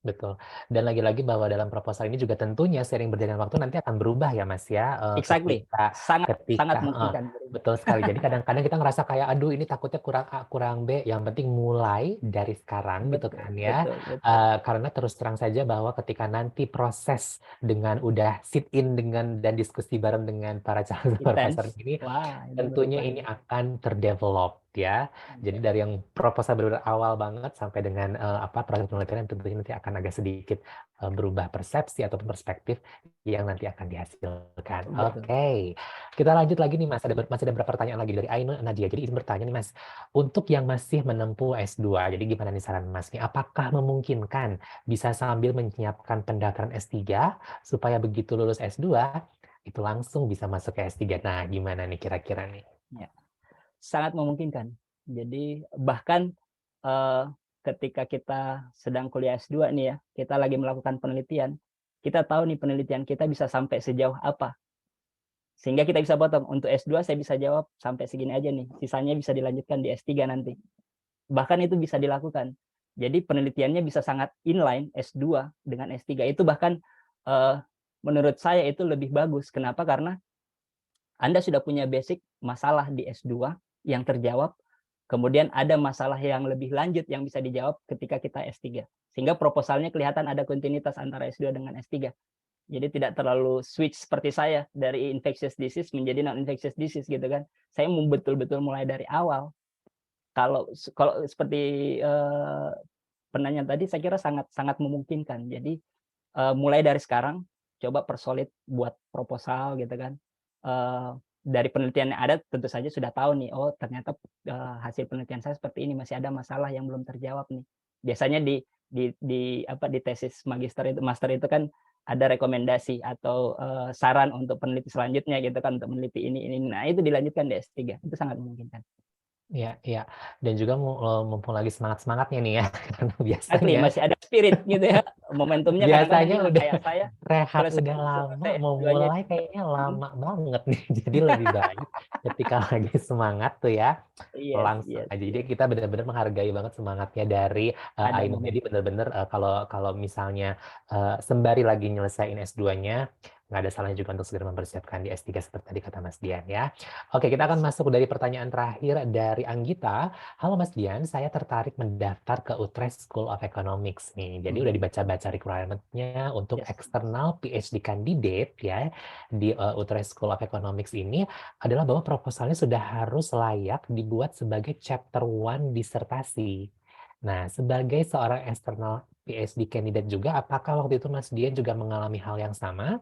Betul. Dan lagi-lagi bahwa dalam proposal ini juga tentunya sering berjalan waktu nanti akan berubah ya Mas ya, Exactly, sangat ketika mungkin kan. Betul sekali. Jadi kadang-kadang kita ngerasa kayak, aduh ini takutnya kurang A, kurang B. Yang penting mulai dari sekarang gitu Betul, kan ya. betul, betul. Karena terus terang saja bahwa ketika nanti proses dengan udah sit in dengan dan diskusi bareng dengan para calon Intens. supervisor ini, Wah, itu tentunya berubah. ini akan terdevelop ya. Jadi dari yang proposal benar awal banget sampai dengan proses penelitian tentunya nanti akan agak sedikit berubah persepsi ataupun perspektif yang nanti akan dihasilkan. Betul. Oke. Kita lanjut lagi nih Mas, masih ada beberapa pertanyaan lagi dari Ainul Nadia. Jadi izin bertanya nih Mas, untuk yang masih menempuh S2, jadi gimana nih saran Mas nih? Apakah memungkinkan bisa sambil menyiapkan pendaftaran S3 supaya begitu lulus S2 itu langsung bisa masuk ke S3? Nah, gimana nih kira-kira nih? Ya, sangat memungkinkan. Jadi bahkan eh, ketika kita sedang kuliah S2 nih ya, kita lagi melakukan penelitian, kita tahu nih penelitian kita bisa sampai sejauh apa. Sehingga kita bisa potong, untuk S2 saya bisa jawab sampai segini aja nih, sisanya bisa dilanjutkan di S3 nanti. Bahkan itu bisa dilakukan. Jadi penelitiannya bisa sangat inline S2 dengan S3. Itu bahkan eh, menurut saya itu lebih bagus. Kenapa? Karena Anda sudah punya basic masalah di S2 yang terjawab, kemudian ada masalah yang lebih lanjut yang bisa dijawab ketika kita S3. Sehingga proposalnya kelihatan ada kontinuitas antara S2 dengan S3. Jadi tidak terlalu switch seperti saya dari infectious disease menjadi non infectious disease gitu kan. Saya mau betul-betul mulai dari awal. Kalau kalau seperti penanya tadi, saya kira sangat sangat memungkinkan. Jadi mulai dari sekarang coba persolid buat proposal gitu kan. Uh, dari penelitian yang ada tentu saja sudah tahu nih, oh ternyata hasil penelitian saya seperti ini, masih ada masalah yang belum terjawab nih. Biasanya di tesis magister itu master itu kan ada rekomendasi atau saran untuk peneliti selanjutnya gitu kan, untuk meneliti ini. Nah, itu dilanjutkan di S3. Itu sangat memungkinkan. Iya, iya. Dan juga mumpung lagi semangat-semangatnya nih ya, karena Asli biasanya masih ada spirit gitu ya. Momentumnya kadang-kadang biasanya hilang udah kayak saya. rehat udah lama, Selesai mau S2-nya. mulai kayaknya lama banget nih. Jadi lebih baik ketika lagi semangat tuh ya, Yes, langsung yes, aja. Jadi yes. kita benar-benar menghargai banget semangatnya dari Ada Ainun. Jadi momen. benar-benar kalau kalau misalnya sembari lagi nyelesain S2-nya, nggak ada salahnya juga untuk segera mempersiapkan di S3 seperti tadi kata Mas Dian ya. Oke, kita akan Yes. masuk dari pertanyaan terakhir dari Anggita. Halo Mas Dian, saya tertarik mendaftar ke Utrecht School of Economics nih. Jadi udah dibaca-baca requirement-nya untuk Yes. eksternal PhD candidate ya di Utrecht School of Economics ini adalah bahwa proposalnya sudah harus layak dibuat sebagai chapter 1 disertasi. Nah, sebagai seorang eksternal PhD candidate juga, apakah waktu itu Mas Dian juga mengalami hal yang sama?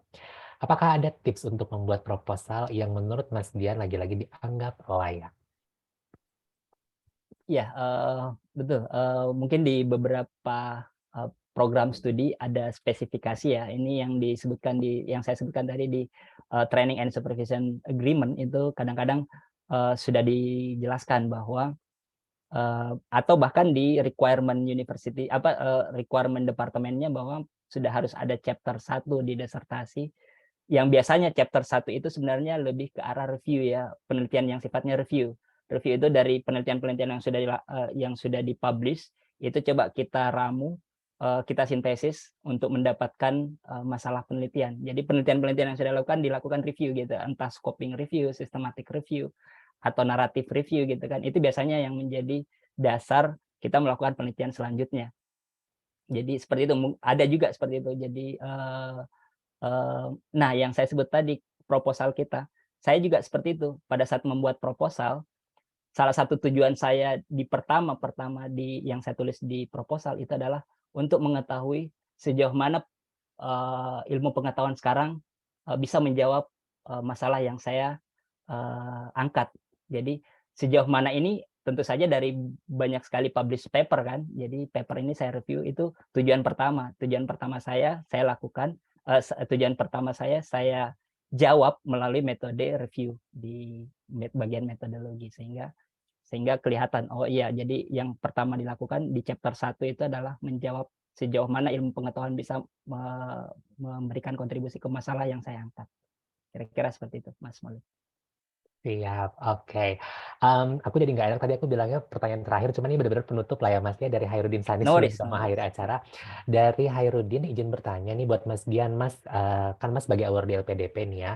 Apakah ada tips untuk membuat proposal yang menurut Mas Dian lagi-lagi dianggap layak? Ya, betul. Mungkin di beberapa program studi ada spesifikasi ya. Ini yang disebutkan yang saya sebutkan tadi di Training and Supervision Agreement itu kadang-kadang sudah dijelaskan bahwa atau bahkan di requirement university requirement departemennya bahwa sudah harus ada chapter 1 di disertasi, yang biasanya chapter 1 itu sebenarnya lebih ke arah review ya, penelitian yang sifatnya review. Review itu dari penelitian-penelitian yang sudah dipublish, itu coba kita ramu, kita sintesis untuk mendapatkan masalah penelitian. Jadi penelitian-penelitian yang sudah dilakukan review gitu, entah scoping review, systematic review, atau naratif review gitu kan. Itu biasanya yang menjadi dasar kita melakukan penelitian selanjutnya. Jadi seperti itu, ada juga seperti itu. Jadi nah, yang saya sebut tadi proposal kita, saya juga seperti itu. Pada saat membuat proposal, salah satu tujuan saya pertama yang saya tulis di proposal itu adalah untuk mengetahui sejauh mana ilmu pengetahuan sekarang bisa menjawab masalah yang saya angkat. Jadi sejauh mana ini tentu saja dari banyak sekali publish paper kan. Jadi paper ini saya review, itu tujuan pertama. Tujuan pertama saya lakukan, tujuan pertama saya jawab melalui metode review di bagian metodologi, sehingga kelihatan, oh iya, jadi yang pertama dilakukan di chapter 1 itu adalah menjawab sejauh mana ilmu pengetahuan bisa memberikan kontribusi ke masalah yang saya angkat. Kira-kira seperti itu, Mas Malik. Siap, oke. Aku jadi nggak enak tadi aku bilangnya pertanyaan terakhir, cuman ini benar-benar penutup lah ya Mas ya dari Hairudin Sani No sebelum worries, kita no mengakhiri worries. acara. Dari Hairudin izin bertanya nih buat Mas Dian, Mas kan Mas sebagai award di LPDP nih ya,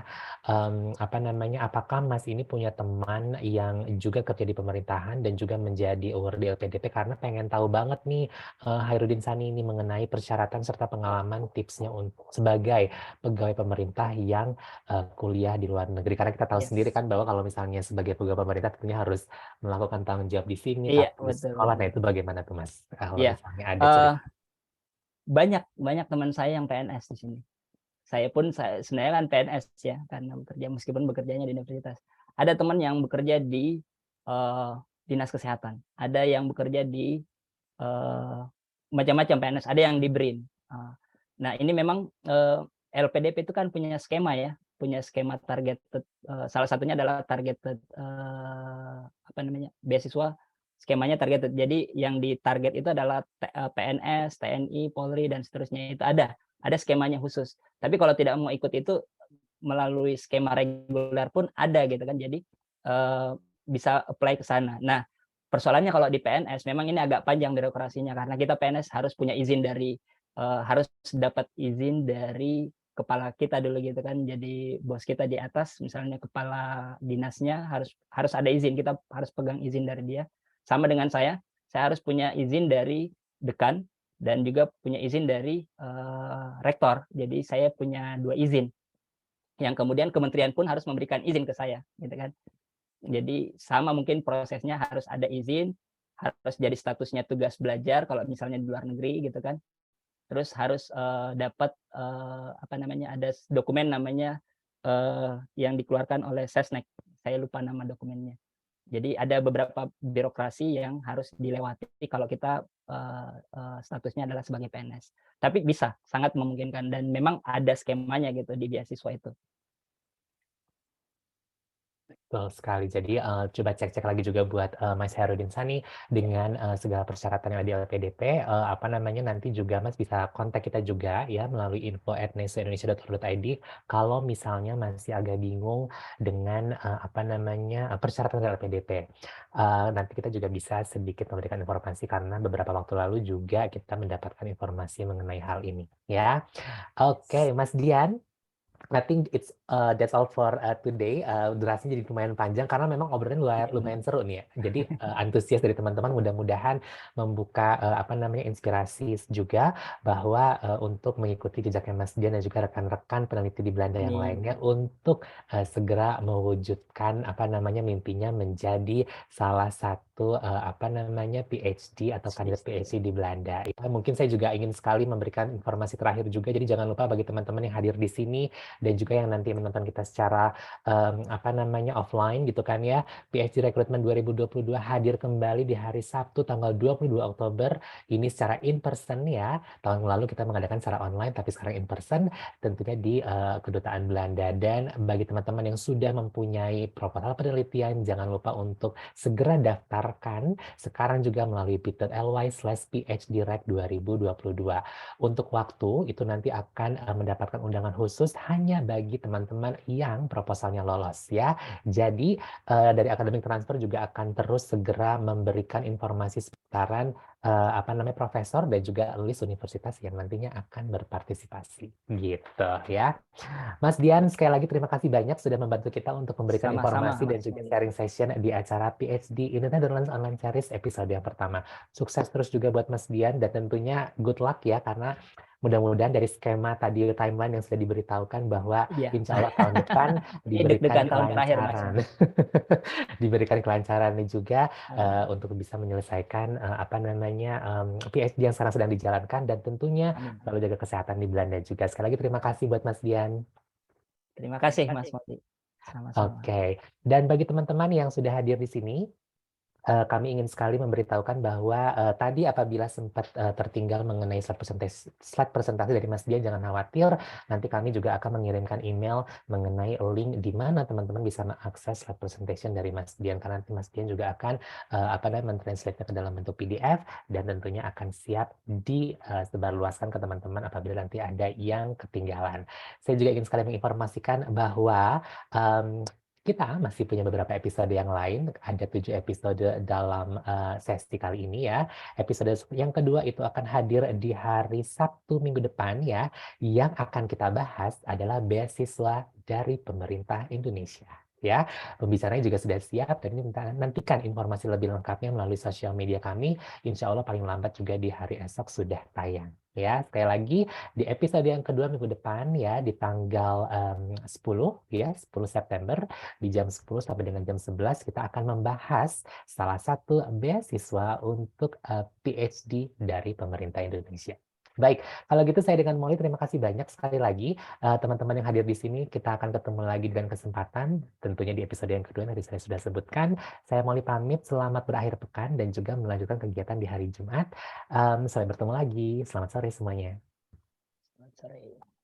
apa namanya, apakah Mas ini punya teman yang juga kerja di pemerintahan dan juga menjadi award di LPDP karena pengen tahu banget nih Hairudin Sani ini mengenai persyaratan serta pengalaman tipsnya untuk sebagai pegawai pemerintah yang kuliah di luar negeri. Karena kita tahu sendiri Yes. kan bahwa kalau misalnya sebagai pegawai pemerintah tentunya harus melakukan tanggung jawab di sini, Iya, tapi di betul, sekolah. betul. Nah itu bagaimana tuh Mas? Kalau Iya, misalnya ada eh, cerita. banyak banyak teman saya yang PNS di sini. Saya sebenarnya kan PNS ya, karena bekerja meskipun bekerjanya di universitas. Ada teman yang bekerja di dinas kesehatan, ada yang bekerja di eh, macam-macam PNS, ada yang di BRIN. Nah ini memang LPDP itu kan punya skema ya, punya skema targeted. Salah satunya adalah targeted apa namanya beasiswa, skemanya targeted. Jadi yang ditarget itu adalah PNS, TNI, Polri dan seterusnya, itu ada skemanya khusus. Tapi kalau tidak mau ikut itu melalui skema reguler pun ada gitu kan. Jadi bisa apply ke sana. Nah, persoalannya kalau di PNS memang ini agak panjang birokrasinya karena kita PNS harus punya izin dari harus dapat izin dari kepala kita dulu gitu kan. Jadi bos kita di atas, misalnya kepala dinasnya harus ada izin, kita harus pegang izin dari dia. Sama dengan saya harus punya izin dari dekan dan juga punya izin dari rektor. Jadi saya punya 2 izin yang kemudian kementerian pun harus memberikan izin ke saya gitu kan. Jadi sama mungkin prosesnya, harus ada izin, harus jadi statusnya tugas belajar kalau misalnya di luar negeri gitu kan. Terus harus dapat apa namanya, ada dokumen namanya yang dikeluarkan oleh Sesnek. Saya lupa nama dokumennya. Jadi ada beberapa birokrasi yang harus dilewati kalau kita statusnya adalah sebagai PNS. Tapi bisa, sangat memungkinkan dan memang ada skemanya gitu di beasiswa itu. Betul sekali. Jadi coba cek-cek lagi juga buat Mas Herudin Sani dengan segala persyaratan yang ada di LPDP. Apa namanya nanti juga Mas bisa kontak kita juga ya melalui info@nesoindonesia.org.id kalau misalnya masih agak bingung dengan apa namanya persyaratan dari LPDP. Nanti kita juga bisa sedikit memberikan informasi karena beberapa waktu lalu juga kita mendapatkan informasi mengenai hal ini ya. Oke, Mas Dian. I think that's all for today. Durasinya jadi lumayan panjang karena memang obrolannya lumayan seru nih ya. Jadi antusias dari teman-teman mudah-mudahan membuka apa namanya inspirasi juga bahwa untuk mengikuti jejaknya Mas Dian dan juga rekan-rekan peneliti di Belanda yang Amin. lainnya untuk segera mewujudkan apa namanya mimpinya menjadi salah satu apa namanya PhD atau kandidat PhD di Belanda. Ya, mungkin saya juga ingin sekali memberikan informasi terakhir juga. Jadi jangan lupa bagi teman-teman yang hadir di sini dan juga yang nanti menonton kita secara apa namanya offline gitu kan ya. PhD Recruitment 2022 hadir kembali di hari Sabtu tanggal 22 Oktober. Ini secara in person ya. Tahun lalu kita mengadakan secara online tapi sekarang in person tentunya di Kedutaan Belanda. Dan bagi teman-teman yang sudah mempunyai proposal penelitian jangan lupa untuk segera daftarkan sekarang juga melalui bit.ly/PhDRec 2022. Untuk waktu itu nanti akan mendapatkan undangan khusus hanya bagi teman-teman yang proposalnya lolos ya. Jadi dari Academic Transfer juga akan terus segera memberikan informasi seputaran apa namanya profesor dan juga list universitas yang nantinya akan berpartisipasi gitu ya. Mas Dian, sekali lagi terima kasih banyak sudah membantu kita untuk memberikan Sama-sama, informasi dan Mas juga Moli. sharing session di acara PhD in the Netherlands Online Series episode yang pertama. Sukses terus juga buat Mas Dian dan tentunya good luck ya karena mudah-mudahan dari skema tadi timeline yang sudah diberitahukan bahwa Iya. insya Allah tahun depan Ini diberikan deg-degan tahun terakhir, Mas kelancaran. Moli. Diberikan kelancaran juga Amin. untuk bisa menyelesaikan apa namanya PhD yang sekarang sedang dijalankan dan tentunya Amin. selalu jaga kesehatan di Belanda juga. Sekali lagi terima kasih buat Mas Dian. Terima kasih, Mas Moli. Sama-sama. Oke, dan bagi teman-teman yang sudah hadir di sini, kami ingin sekali memberitahukan bahwa tadi apabila sempat tertinggal mengenai slide presentasi dari Mas Dian, jangan khawatir, nanti kami juga akan mengirimkan email mengenai link di mana teman-teman bisa mengakses slide presentation dari Mas Dian, karena nanti Mas Dian juga akan apa namanya mentranslate-nya ke dalam bentuk PDF dan tentunya akan siap disebarluaskan ke teman-teman apabila nanti ada yang ketinggalan. Saya juga ingin sekali menginformasikan bahwa Kita masih punya beberapa episode yang lain, ada 7 episode dalam sesi kali ini ya. Episode yang kedua itu akan hadir di hari Sabtu minggu depan ya. Yang akan kita bahas adalah beasiswa dari pemerintah Indonesia. Ya, pembicaranya juga sudah siap dan nantikan informasi lebih lengkapnya melalui sosial media kami. Insya Allah paling lambat juga di hari esok sudah tayang. Ya, sekali lagi di episode yang kedua minggu depan ya di tanggal 10 ya 10 September di jam 10 sampai dengan jam 11 kita akan membahas salah satu beasiswa untuk PhD dari pemerintah Indonesia. Baik, kalau gitu saya dengan Molly terima kasih banyak sekali lagi teman-teman yang hadir di sini. Kita akan ketemu lagi dengan kesempatan tentunya di episode yang kedua yang tadi saya sudah sebutkan. Saya Molly pamit, selamat berakhir pekan dan juga melanjutkan kegiatan di hari Jumat. Sampai bertemu lagi. Selamat sore semuanya. Selamat sore.